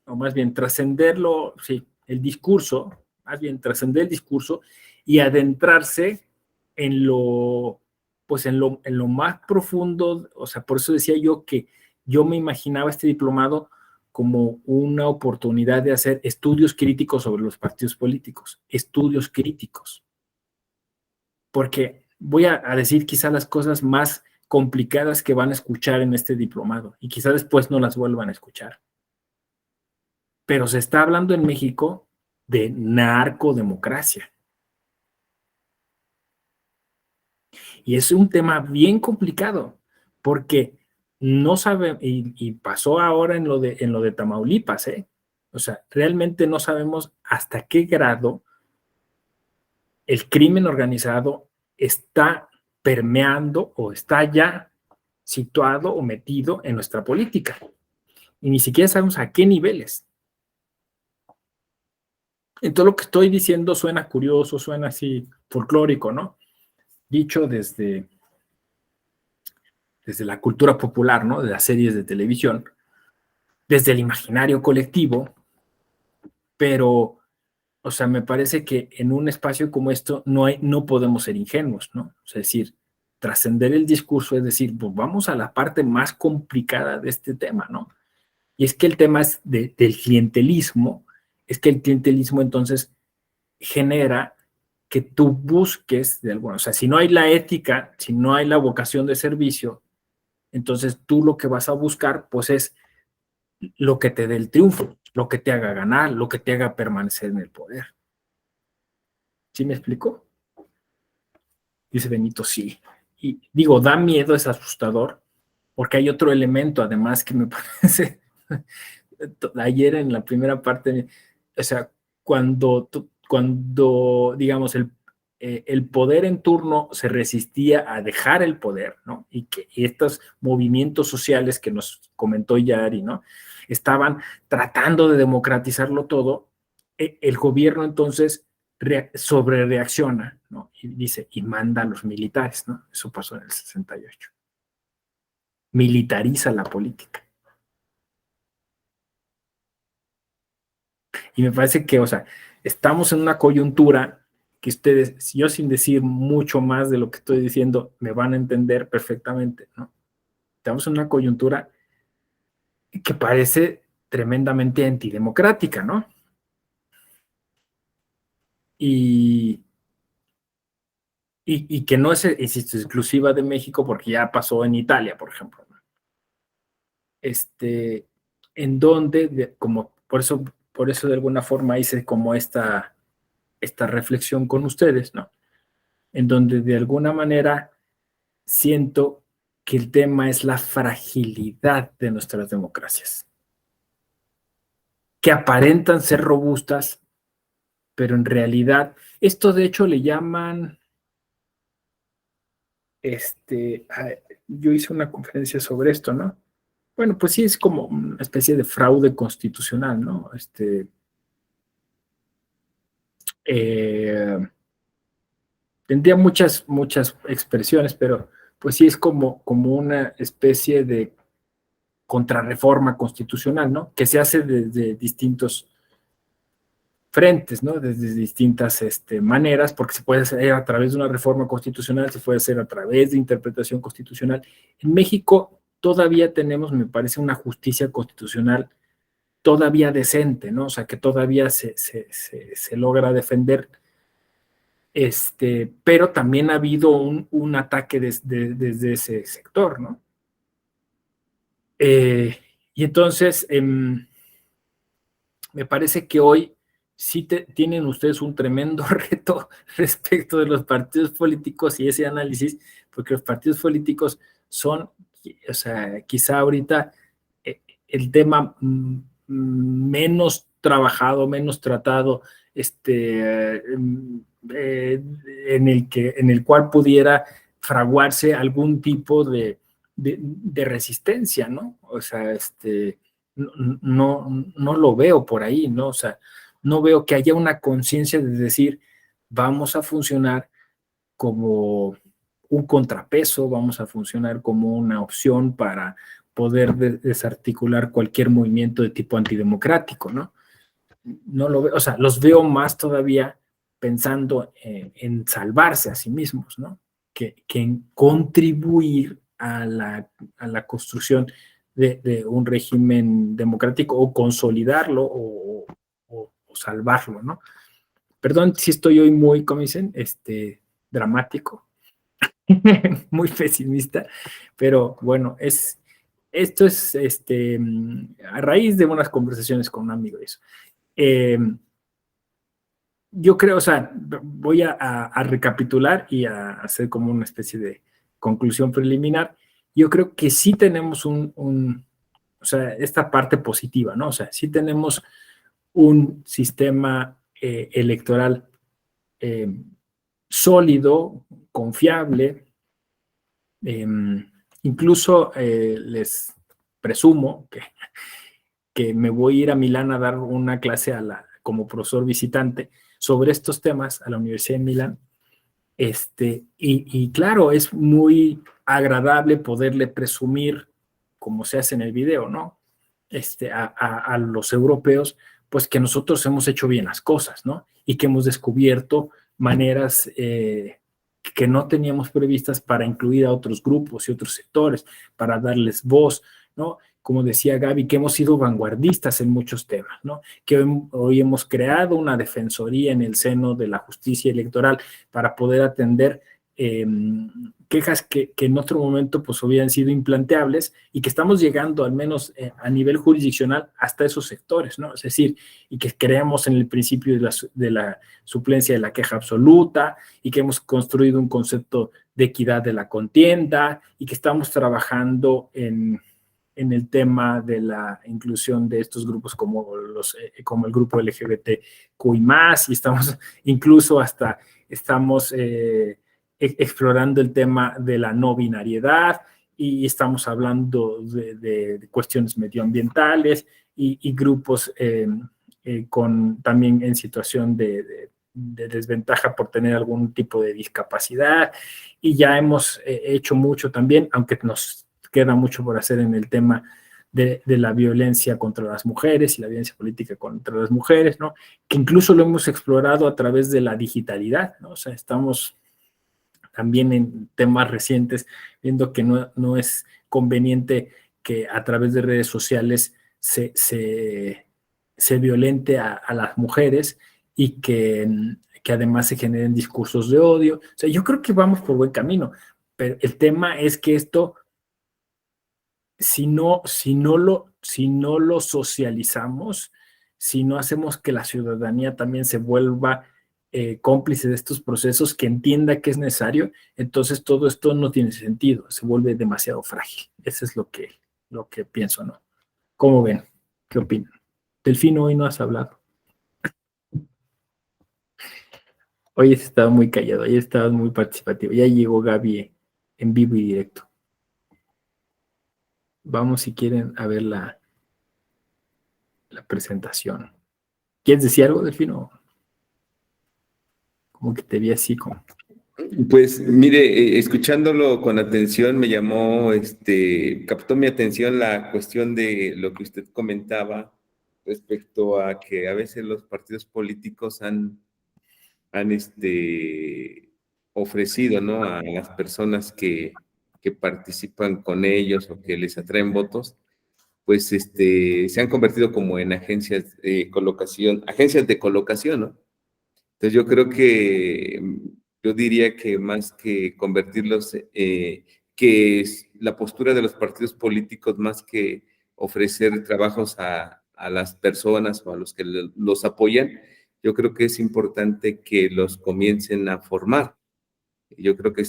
o más bien trascenderlo, sí, el discurso, más bien trascender el discurso y adentrarse en lo, pues en lo más profundo. O sea, por eso decía yo que yo me imaginaba este diplomado como una oportunidad de hacer estudios críticos sobre los partidos políticos, estudios críticos. Porque voy a decir quizá las cosas más complicadas que van a escuchar en este diplomado y quizá después no las vuelvan a escuchar. Pero se está hablando en México de narcodemocracia. Y es un tema bien complicado, porque no sabe, y pasó ahora en lo de Tamaulipas, ¿eh? O sea, realmente no sabemos hasta qué grado el crimen organizado está permeando o está ya situado o metido en nuestra política. Y ni siquiera sabemos a qué niveles. Entonces lo que estoy diciendo suena curioso, suena así folclórico, ¿no? Dicho desde la cultura popular, ¿no? De las series de televisión, desde el imaginario colectivo, pero, o sea, me parece que en un espacio como esto no podemos ser ingenuos, ¿no? Es decir, trascender el discurso, es decir, pues vamos a la parte más complicada de este tema, ¿no? Y es que el tema es del clientelismo, es que el clientelismo entonces genera que tú busques de alguna, o sea, si no hay la ética, si no hay la vocación de servicio, entonces tú lo que vas a buscar, pues es lo que te dé el triunfo, lo que te haga ganar, lo que te haga permanecer en el poder. ¿Sí me explico? Dice Benito, sí. Y digo, da miedo, es asustador, porque hay otro elemento además que me parece, ayer en la primera parte, o sea, cuando digamos, el poder en turno se resistía a dejar el poder, ¿no? Y estos movimientos sociales que nos comentó Yari, ¿no? Estaban tratando de democratizarlo todo, el gobierno entonces sobre reacciona, ¿no? Y dice, y manda a los militares, ¿no? Eso pasó en el 68. Militariza la política. Y me parece que, o sea, estamos en una coyuntura que ustedes, yo sin decir mucho más de lo que estoy diciendo, me van a entender perfectamente, ¿no? Estamos en una coyuntura que parece tremendamente antidemocrática, ¿no? Y que no es exclusiva de México porque ya pasó en Italia, por ejemplo, ¿no? En donde, como por eso de alguna forma hice como esta reflexión con ustedes, ¿no? En donde de alguna manera siento que el tema es la fragilidad de nuestras democracias, que aparentan ser robustas, pero en realidad, esto de hecho le llaman, yo hice una conferencia sobre esto, ¿no? Bueno, pues sí, es como una especie de fraude constitucional, ¿no? Tendría muchas expresiones, pero pues sí es como una especie de contrarreforma constitucional, ¿no? Que se hace desde distintos frentes, ¿no? Desde distintas maneras, porque se puede hacer a través de una reforma constitucional, se puede hacer a través de interpretación constitucional. En México todavía tenemos, me parece, una justicia constitucional todavía decente, ¿no? O sea, que todavía se logra defender, pero también ha habido un ataque desde ese sector, ¿no? Y entonces, me parece que hoy sí tienen ustedes un tremendo reto respecto de los partidos políticos y ese análisis, porque los partidos políticos son, o sea, quizá ahorita el tema menos trabajado, menos tratado, en el cual pudiera fraguarse algún tipo de resistencia, ¿no? O sea, no lo veo por ahí, ¿no? O sea, no veo que haya una conciencia de decir, vamos a funcionar como un contrapeso, vamos a funcionar como una opción para poder desarticular cualquier movimiento de tipo antidemocrático, ¿no? No lo veo, o sea, los veo más todavía pensando en salvarse a sí mismos, ¿no? Que en contribuir a la construcción de un régimen democrático o consolidarlo o salvarlo, ¿no? Perdón si estoy hoy muy, como dicen, dramático, muy pesimista, pero bueno, esto es a raíz de unas conversaciones con un amigo de eso. Yo creo, o sea, voy a recapitular y a hacer como una especie de conclusión preliminar. Yo creo que sí tenemos o sea, esta parte positiva, ¿no? O sea, sí tenemos un sistema electoral sólido, confiable, Incluso les presumo que me voy a ir a Milán a dar una clase como profesor visitante sobre estos temas a la Universidad de Milán. Y claro, es muy agradable poderle presumir, como se hace en el video, ¿no? A los europeos, pues que nosotros hemos hecho bien las cosas, ¿no? Y que hemos descubierto maneras que no teníamos previstas para incluir a otros grupos y otros sectores, para darles voz, ¿no? Como decía Gaby, que hemos sido vanguardistas en muchos temas, ¿no? Que hoy hemos creado una defensoría en el seno de la justicia electoral para poder atender quejas que en otro momento pues hubieran sido implanteables y que estamos llegando al menos a nivel jurisdiccional hasta esos sectores, ¿no? Es decir, y que creemos en el principio de la suplencia de la queja absoluta y que hemos construido un concepto de equidad de la contienda y que estamos trabajando en el tema de la inclusión de estos grupos como el grupo LGBTQI+, y estamos incluso estamos explorando el tema de la no binariedad y estamos hablando de cuestiones medioambientales y grupos también en situación de desventaja por tener algún tipo de discapacidad, y ya hemos hecho mucho también, aunque nos queda mucho por hacer en el tema de la violencia contra las mujeres y la violencia política contra las mujeres, ¿no? Que incluso lo hemos explorado a través de la digitalidad, ¿no? O sea, estamos también en temas recientes viendo que no es conveniente que a través de redes sociales se violente a las mujeres y que además se generen discursos de odio. O sea, yo creo que vamos por buen camino, pero el tema es que esto, si no lo socializamos, si no hacemos que la ciudadanía también se vuelva cómplice de estos procesos, que entienda que es necesario, entonces todo esto no tiene sentido, se vuelve demasiado frágil. Eso es lo que pienso, ¿no? ¿Cómo ven? ¿Qué opinan? Delfino, hoy no has hablado. Hoy has estado muy callado, hoy has estado muy participativo. Ya llegó Gaby en vivo y directo. Vamos, si quieren, a ver la presentación. ¿Quieres decir algo, Delfino? Como que te vi así como... Pues mire, escuchándolo con atención me llamó, captó mi atención la cuestión de lo que usted comentaba respecto a que a veces los partidos políticos han ofrecido, ¿no?, a las personas que participan con ellos o que les atraen votos, pues se han convertido como en agencias de colocación, ¿no? Entonces yo creo que, yo diría que más que convertirlos, que la postura de los partidos políticos, más que ofrecer trabajos a las personas o a los que los apoyan, yo creo que es importante que los comiencen a formar. Yo creo que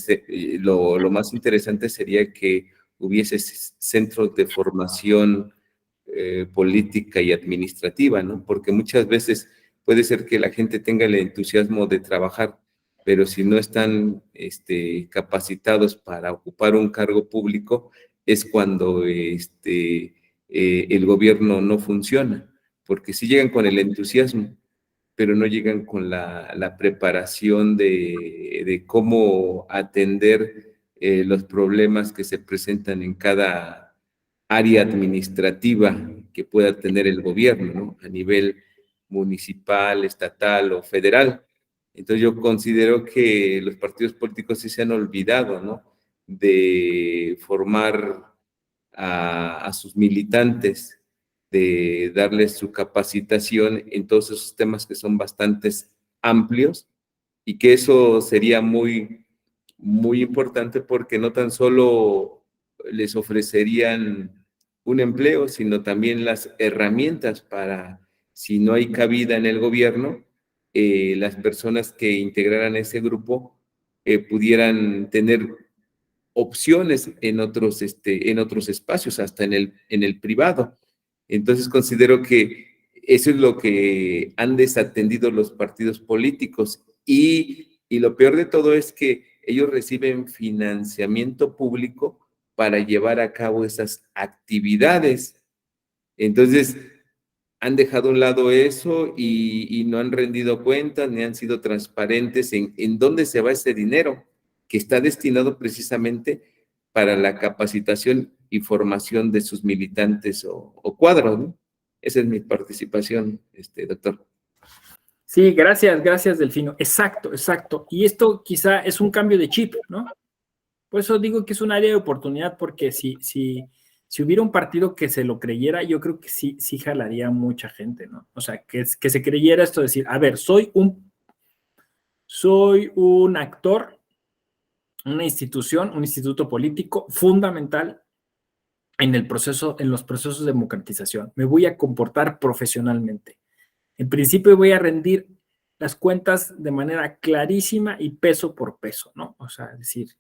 lo más interesante sería que hubiese centros de formación política y administrativa, ¿no? Porque muchas veces puede ser que la gente tenga el entusiasmo de trabajar, pero si no están capacitados para ocupar un cargo público, es cuando el gobierno no funciona, porque si llegan con el entusiasmo, pero no llegan con la preparación de cómo atender los problemas que se presentan en cada área administrativa que pueda tener el gobierno, ¿no?, a nivel municipal, estatal o federal. Entonces yo considero que los partidos políticos sí se han olvidado, ¿no?, de formar a sus militantes, de darles su capacitación en todos esos temas que son bastante amplios, y que eso sería muy, muy importante, porque no tan solo les ofrecerían un empleo, sino también las herramientas para, si no hay cabida en el gobierno, las personas que integraran ese grupo pudieran tener opciones en otros espacios, hasta en el privado. Entonces considero que eso es lo que han desatendido los partidos políticos, y lo peor de todo es que ellos reciben financiamiento público para llevar a cabo esas actividades. Entonces, han dejado a un lado eso y no han rendido cuentas ni han sido transparentes en dónde se va ese dinero, que está destinado precisamente para la capacitación y formación de sus militantes o cuadros, ¿no? Esa es mi participación, doctor. Sí, gracias, Delfino. Exacto. Y esto quizá es un cambio de chip, ¿no? Por eso digo que es un área de oportunidad, porque si hubiera un partido que se lo creyera, yo creo que sí jalaría a mucha gente, ¿no? O sea, que se creyera esto de decir, a ver, soy un actor, una institución, un instituto político fundamental en los procesos de democratización. Me voy a comportar profesionalmente. En principio voy a rendir las cuentas de manera clarísima y peso por peso, ¿no? O sea, es decir,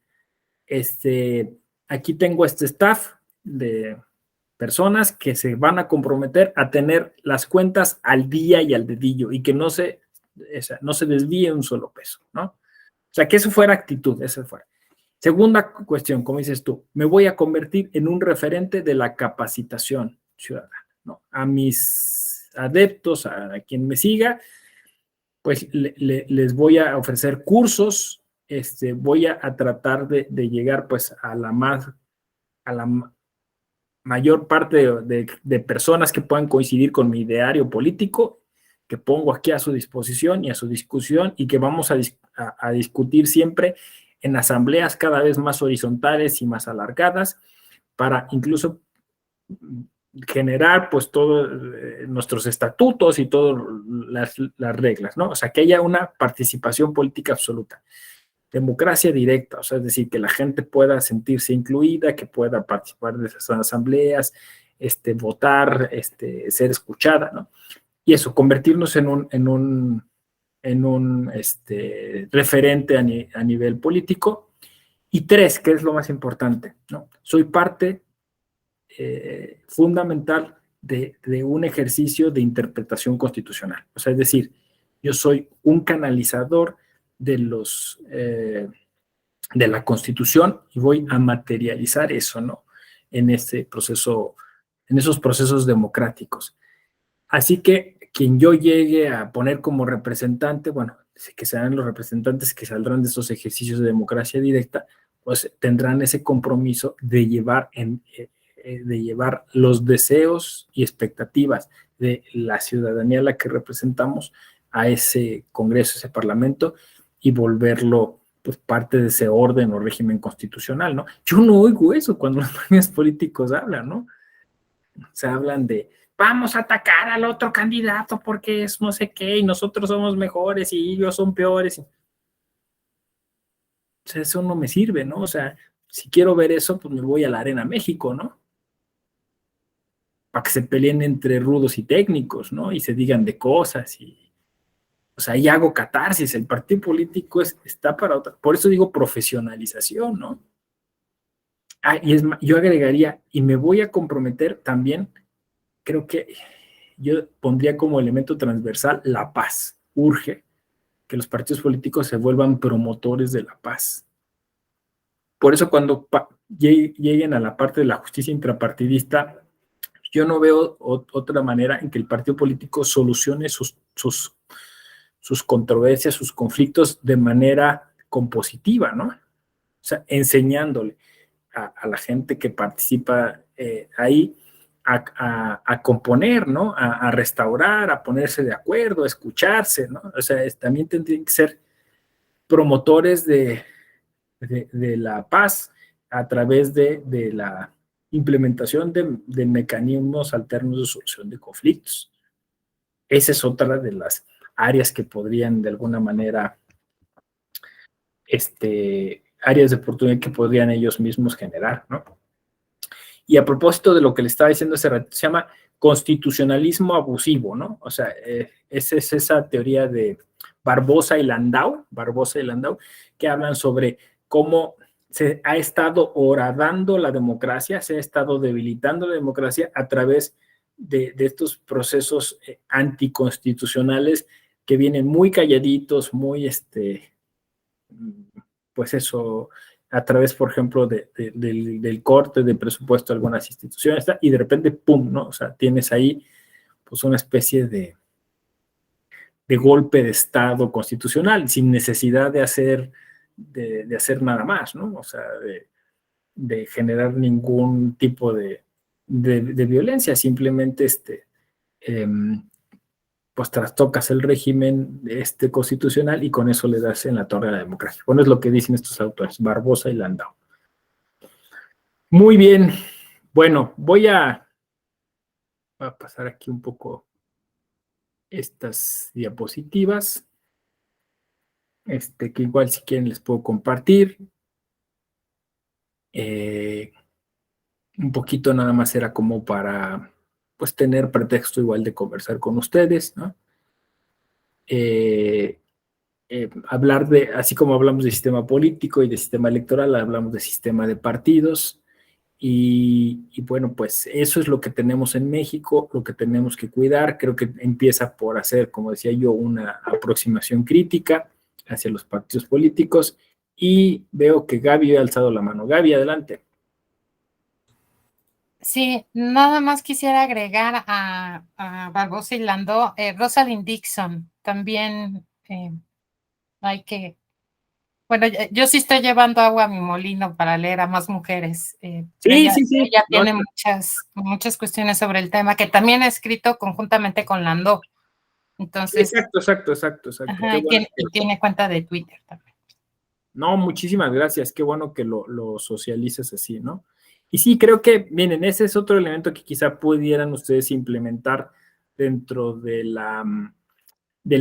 aquí tengo este staff de personas que se van a comprometer a tener las cuentas al día y al dedillo y que no se desvíe un solo peso, ¿no? O sea, que eso fuera actitud, eso fuera. Segunda cuestión, como dices tú, me voy a convertir en un referente de la capacitación ciudadana, ¿no? A mis adeptos, a quien me siga, pues les voy a ofrecer cursos, voy a tratar de llegar pues a la mayor parte de personas que puedan coincidir con mi ideario político, que pongo aquí a su disposición y a su discusión, y que vamos a discutir siempre en asambleas cada vez más horizontales y más alargadas, para incluso generar pues todos nuestros estatutos y todas las reglas, ¿no? O sea, que haya una participación política absoluta. Democracia directa, o sea, es decir, que la gente pueda sentirse incluida, que pueda participar de esas asambleas, votar, ser escuchada, ¿no? Y eso, convertirnos en un referente a nivel político. Y tres, que es lo más importante, ¿no? Soy parte fundamental de un ejercicio de interpretación constitucional. O sea, es decir, yo soy un canalizador de la Constitución y voy a materializar eso, ¿no? En esos procesos democráticos. Así que quien yo llegue a poner como representante, bueno, que serán los representantes que saldrán de esos ejercicios de democracia directa, pues tendrán ese compromiso de llevar los deseos y expectativas de la ciudadanía a la que representamos a ese Congreso, ese Parlamento, y volverlo pues parte de ese orden o régimen constitucional, ¿no? Yo no oigo eso cuando los partidos políticos hablan, ¿no? Se hablan de vamos a atacar al otro candidato porque es no sé qué y nosotros somos mejores y ellos son peores. O sea, eso no me sirve, ¿no? O sea, si quiero ver eso, pues me voy a la Arena México, ¿no? Para que se peleen entre rudos y técnicos, ¿no? Y se digan de cosas o sea, ahí hago catarsis. El partido político está para otra. Por eso digo profesionalización, ¿no? Yo agregaría, y me voy a comprometer también, creo que yo pondría como elemento transversal la paz. Urge que los partidos políticos se vuelvan promotores de la paz. Por eso cuando lleguen a la parte de la justicia intrapartidista, yo no veo otra manera en que el partido político solucione sus controversias, sus conflictos de manera compositiva, ¿no? O sea, enseñándole a la gente que participa ahí a componer, ¿no? A restaurar, a ponerse de acuerdo, a escucharse, ¿no? O sea, también tendrían que ser promotores de la paz a través de la implementación de mecanismos alternos de solución de conflictos. Esa es otra de las áreas que podrían de alguna manera, áreas de oportunidad que podrían ellos mismos generar, ¿no? Y a propósito de lo que le estaba diciendo hace rato, se llama constitucionalismo abusivo, ¿no? O sea, es esa teoría de Barbosa y Landau, que hablan sobre cómo se ha estado horadando la democracia, se ha estado debilitando la democracia a través de estos procesos anticonstitucionales que vienen muy calladitos, muy, pues eso, a través, por ejemplo, del corte de presupuesto de algunas instituciones, y de repente, ¡pum!, ¿no? O sea, tienes ahí pues una especie de golpe de Estado constitucional, sin necesidad de hacer nada más, ¿no? O sea, de generar ningún tipo de violencia, simplemente pues trastocas el régimen constitucional y con eso le das en la torre a la democracia. Bueno, es lo que dicen estos autores, Barbosa y Landau. Muy bien, bueno, voy a pasar aquí un poco estas diapositivas, que igual si quieren les puedo compartir. Un poquito nada más era como para pues tener pretexto igual de conversar con ustedes, ¿no? Hablar así como hablamos de sistema político y de sistema electoral, hablamos de sistema de partidos, y bueno, pues eso es lo que tenemos en México, lo que tenemos que cuidar. Creo que empieza por hacer, como decía yo, una aproximación crítica hacia los partidos políticos, y veo que Gaby ha alzado la mano. Gaby, adelante. Sí, nada más quisiera agregar a Barbosa y Landau, Rosalind Dixon, también hay que, bueno, yo sí estoy llevando agua a mi molino para leer a más mujeres. Ella tiene muchas cuestiones sobre el tema, que también ha escrito conjuntamente con Landau. Entonces, Exacto. Ajá, y tiene cuenta de Twitter también. No, muchísimas gracias, qué bueno que lo socialices así, ¿no? Y sí, creo que, miren, ese es otro elemento que quizá pudieran ustedes implementar dentro del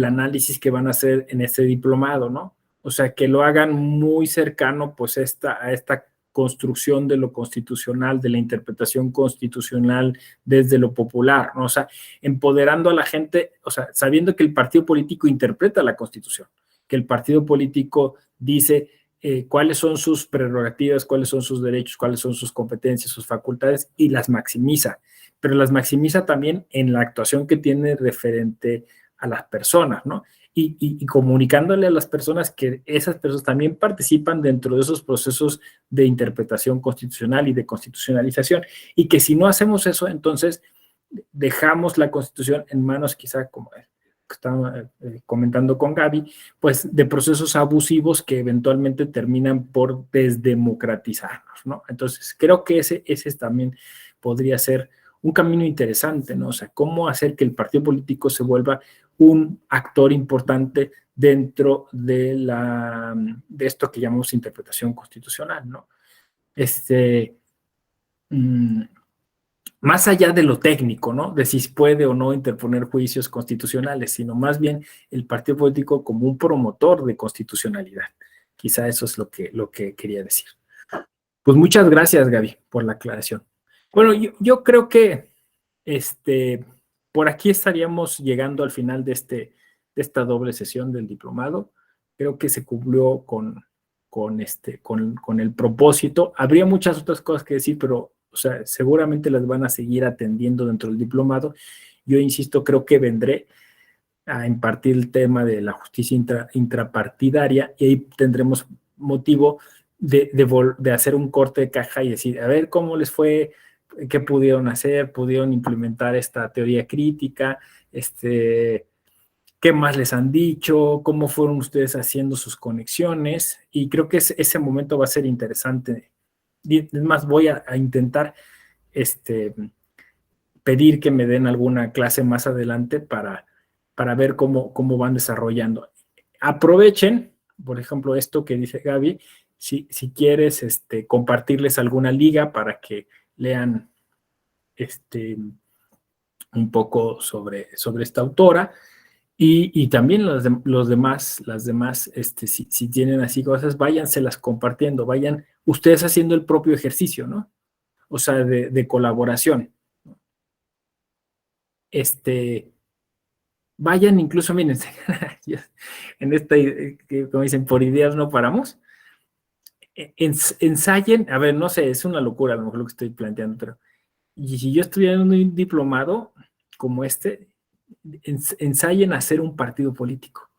análisis que van a hacer en este diplomado, ¿no? O sea, que lo hagan muy cercano, pues, a esta construcción de lo constitucional, de la interpretación constitucional desde lo popular, ¿no? O sea, empoderando a la gente, o sea, sabiendo que el partido político interpreta la Constitución, que el partido político dice cuáles son sus prerrogativas, cuáles son sus derechos, cuáles son sus competencias, sus facultades, y las maximiza, pero las maximiza también en la actuación que tiene referente a las personas, ¿no? Y comunicándole a las personas que esas personas también participan dentro de esos procesos de interpretación constitucional y de constitucionalización, y que si no hacemos eso, entonces dejamos la Constitución en manos, quizá como estaba comentando con Gaby, pues de procesos abusivos que eventualmente terminan por desdemocratizarnos, ¿no? Entonces creo que ese también podría ser un camino interesante, ¿no? O sea, cómo hacer que el partido político se vuelva un actor importante dentro de esto que llamamos interpretación constitucional, ¿no? Más allá de lo técnico, ¿no? De si puede o no interponer juicios constitucionales, sino más bien el partido político como un promotor de constitucionalidad. Quizá eso es lo que quería decir. Pues muchas gracias, Gaby, por la aclaración. Bueno, yo creo que por aquí estaríamos llegando al final de esta doble sesión del diplomado. Creo que se cumplió con el propósito. Habría muchas otras cosas que decir, pero o sea, seguramente las van a seguir atendiendo dentro del diplomado. Yo insisto, creo que vendré a impartir el tema de la justicia intrapartidaria, y ahí tendremos motivo de hacer un corte de caja y decir, a ver cómo les fue, qué pudieron hacer, pudieron implementar esta teoría crítica, qué más les han dicho, cómo fueron ustedes haciendo sus conexiones, y creo que ese momento va a ser interesante. Es más, voy a intentar pedir que me den alguna clase más adelante para ver cómo van desarrollando. Aprovechen, por ejemplo, esto que dice Gaby, si quieres compartirles alguna liga para que lean un poco sobre esta autora, y también las demás, si tienen así cosas, váyanselas compartiendo, vayan ustedes haciendo el propio ejercicio, ¿no? O sea, de colaboración. Vayan incluso, miren, en esta, como dicen, por ideas no paramos. Ensayen, a ver, no sé, es una locura a lo mejor lo que estoy planteando, pero y si yo estuviera en un diplomado como ensayen a hacer un partido político.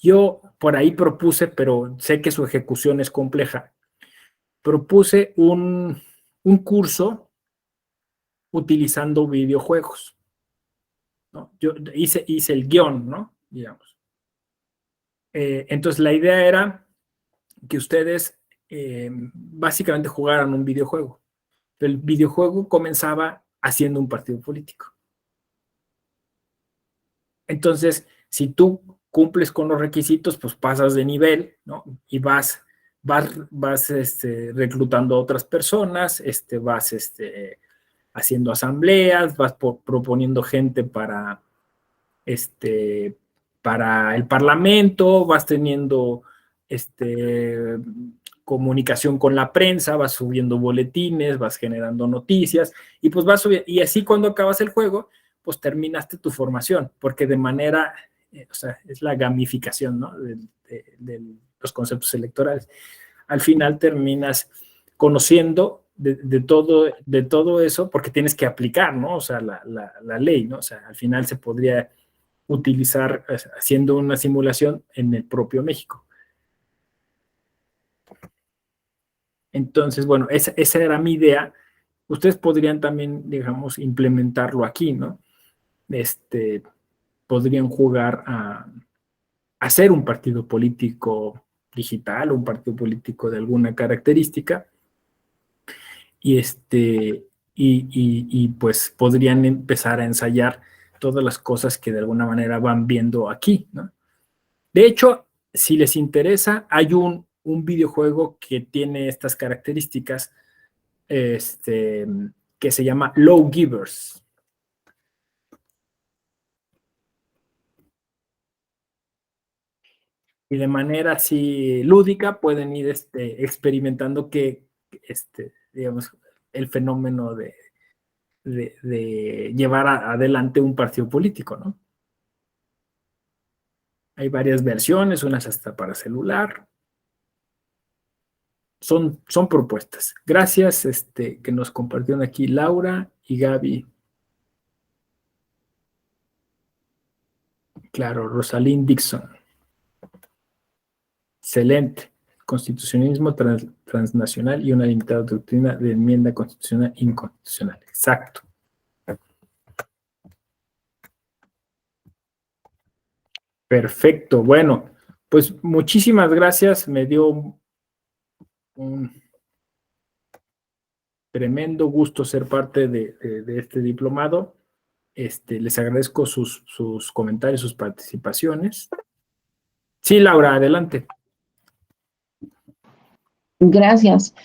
Yo por ahí propuse, pero sé que su ejecución es compleja, propuse un curso utilizando videojuegos, ¿no? Yo hice el guión, ¿no? Digamos. Entonces la idea era que ustedes básicamente jugaran un videojuego. El videojuego comenzaba haciendo un partido político. Entonces, si tú cumples con los requisitos, pues pasas de nivel, ¿no? Y vas reclutando a otras personas, vas haciendo asambleas, vas proponiendo gente para el parlamento, vas teniendo comunicación con la prensa, vas subiendo boletines, vas generando noticias, y pues vas subiendo, y así cuando acabas el juego, pues terminaste tu formación, porque de manera, o sea, es la gamificación, ¿no? de los conceptos electorales. Al final terminas conociendo de todo eso, porque tienes que aplicar, ¿no? O sea, la ley, ¿no? O sea, al final se podría utilizar haciendo una simulación en el propio México. Entonces, bueno, esa era mi idea. Ustedes podrían también, digamos, implementarlo aquí, ¿no? Podrían jugar a hacer un partido político digital, un partido político de alguna característica, y pues podrían empezar a ensayar todas las cosas que de alguna manera van viendo aquí, ¿no? De hecho, si les interesa, hay un videojuego que tiene estas características, que se llama Low Givers. Y de manera así lúdica pueden ir experimentando digamos, el fenómeno de llevar adelante un partido político, ¿no? Hay varias versiones, unas hasta para celular. Son propuestas. Gracias que nos compartieron aquí Laura y Gaby. Claro, Rosalind Dixon. Excelente. Constitucionalismo transnacional y una limitada doctrina de enmienda constitucional inconstitucional. Exacto. Perfecto. Bueno, pues muchísimas gracias. Me dio un tremendo gusto ser parte de este diplomado. Les agradezco sus comentarios, sus participaciones. Sí, Laura, adelante. Gracias.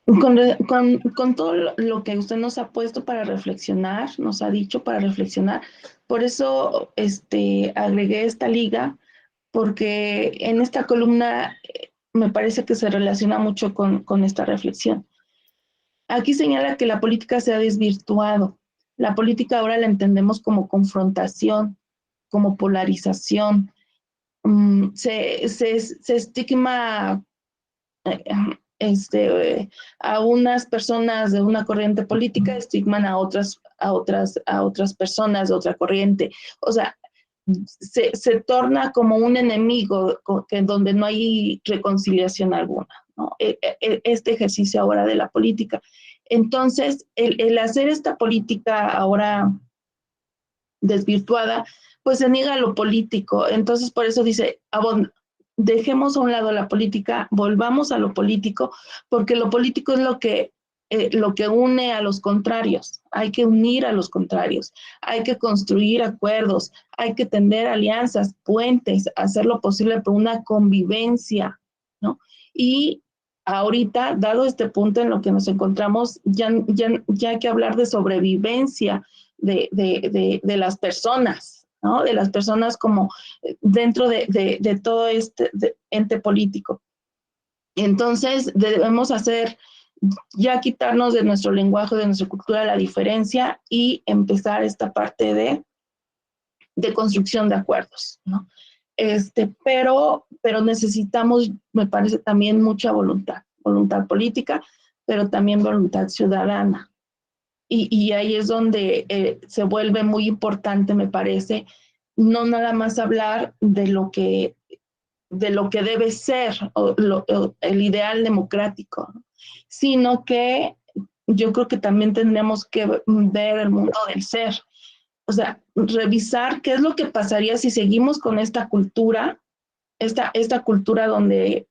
Con todo lo que usted nos ha puesto para reflexionar, nos ha dicho para reflexionar, por eso agregué esta liga, porque en esta columna me parece que se relaciona mucho con esta reflexión. Aquí señala que la política se ha desvirtuado. La política ahora la entendemos como confrontación, como polarización. Se estigma a unas personas de una corriente política, estigman a otras personas de otra corriente. O sea, se torna como un enemigo donde no hay reconciliación alguna, ¿no? Este ejercicio ahora de la política. Entonces, el hacer esta política ahora desvirtuada, pues se niega a lo político. Entonces, por eso dice, dejemos a un lado la política, volvamos a lo político, porque lo político es lo que une a los contrarios. Hay que unir a los contrarios, hay que construir acuerdos, hay que tender alianzas, puentes, hacer lo posible por una convivencia, ¿no? Y ahorita, dado este punto en lo que nos encontramos, ya hay que hablar de sobrevivencia de las personas, ¿no? De las personas como dentro de todo este ente político. Entonces, debemos ya quitarnos de nuestro lenguaje, de nuestra cultura, la diferencia y empezar esta parte de construcción de acuerdos, ¿no? Pero necesitamos, me parece, también mucha voluntad política, pero también voluntad ciudadana. Y ahí es donde se vuelve muy importante, me parece, no nada más hablar de lo que debe ser el ideal democrático, ¿no? Sino que yo creo que también tendríamos que ver el mundo del ser. O sea, revisar qué es lo que pasaría si seguimos con esta cultura, esta cultura donde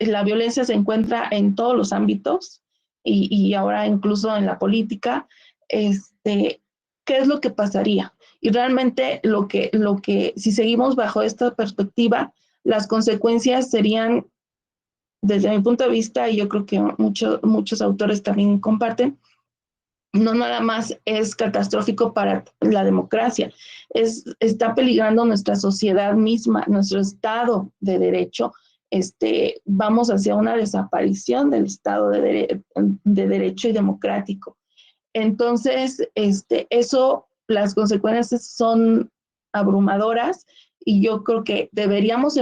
la violencia se encuentra en todos los ámbitos y ahora incluso en la política. ¿Qué es lo que pasaría? Y realmente si seguimos bajo esta perspectiva, las consecuencias serían, desde mi punto de vista, y yo creo que muchos autores también comparten, no nada más es catastrófico para la democracia, está peligrando nuestra sociedad misma, nuestro Estado de Derecho. Vamos hacia una desaparición del Estado de Derecho y democrático. Entonces, las consecuencias son abrumadoras y yo creo que deberíamos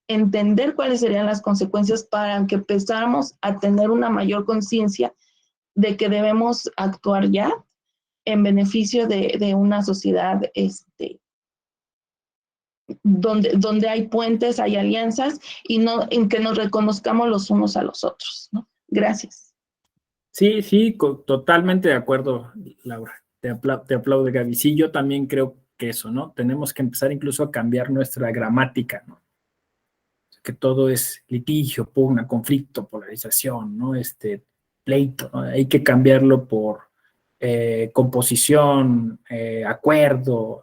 entender cuáles serían las consecuencias para que empezáramos a tener una mayor conciencia de que debemos actuar ya en beneficio de una sociedad donde hay puentes, hay alianzas y no en que nos reconozcamos los unos a los otros, ¿no? Gracias. Sí, totalmente de acuerdo, Laura. Te aplaudo, Gaby. Sí, yo también creo que eso, ¿no? Tenemos que empezar incluso a cambiar nuestra gramática, ¿no? Que todo es litigio, pugna, conflicto, polarización, ¿no? Pleito, ¿no? Hay que cambiarlo por composición, acuerdo,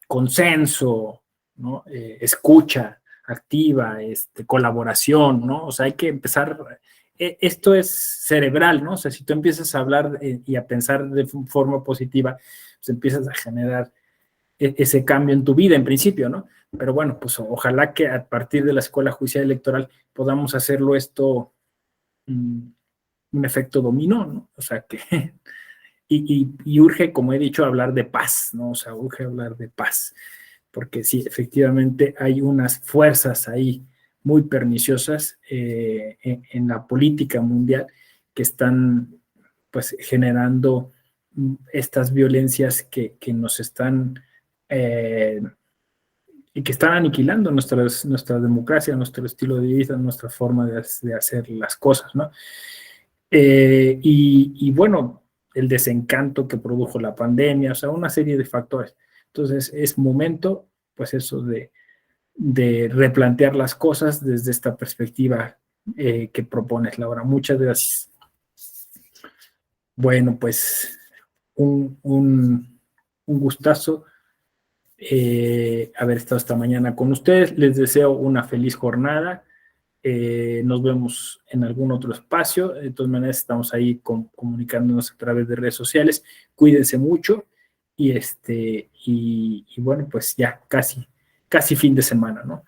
consenso, ¿no? Escucha activa, colaboración, ¿no? O sea, hay que empezar, esto es cerebral, ¿no? O sea, si tú empiezas a hablar y a pensar de forma positiva, pues empiezas a generar ese cambio en tu vida en principio, ¿no? Pero bueno, pues ojalá que a partir de la Escuela Judicial Electoral podamos hacerlo esto un efecto dominó, ¿no? O sea, que y urge, como he dicho, hablar de paz, ¿no? O sea, urge hablar de paz, porque sí, efectivamente hay unas fuerzas ahí muy perniciosas en la política mundial que están, pues, generando estas violencias que nos están y que están aniquilando nuestra democracia, nuestro estilo de vida, nuestra forma de hacer las cosas, ¿no? Y bueno, el desencanto que produjo la pandemia, o sea, una serie de factores. Entonces, es momento, pues eso, de replantear las cosas desde esta perspectiva que propones, Laura. Muchas gracias. Bueno, pues un gustazo haber estado esta mañana con ustedes. Les deseo una feliz jornada. Nos vemos en algún otro espacio. De todas maneras, estamos ahí comunicándonos a través de redes sociales. Cuídense mucho y bueno, pues ya casi fin de semana, ¿no?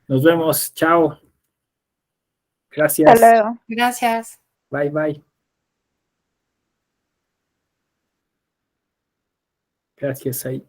Nos vemos. Chao. Gracias. Hasta luego. Gracias. Bye, bye. Gracias, Said.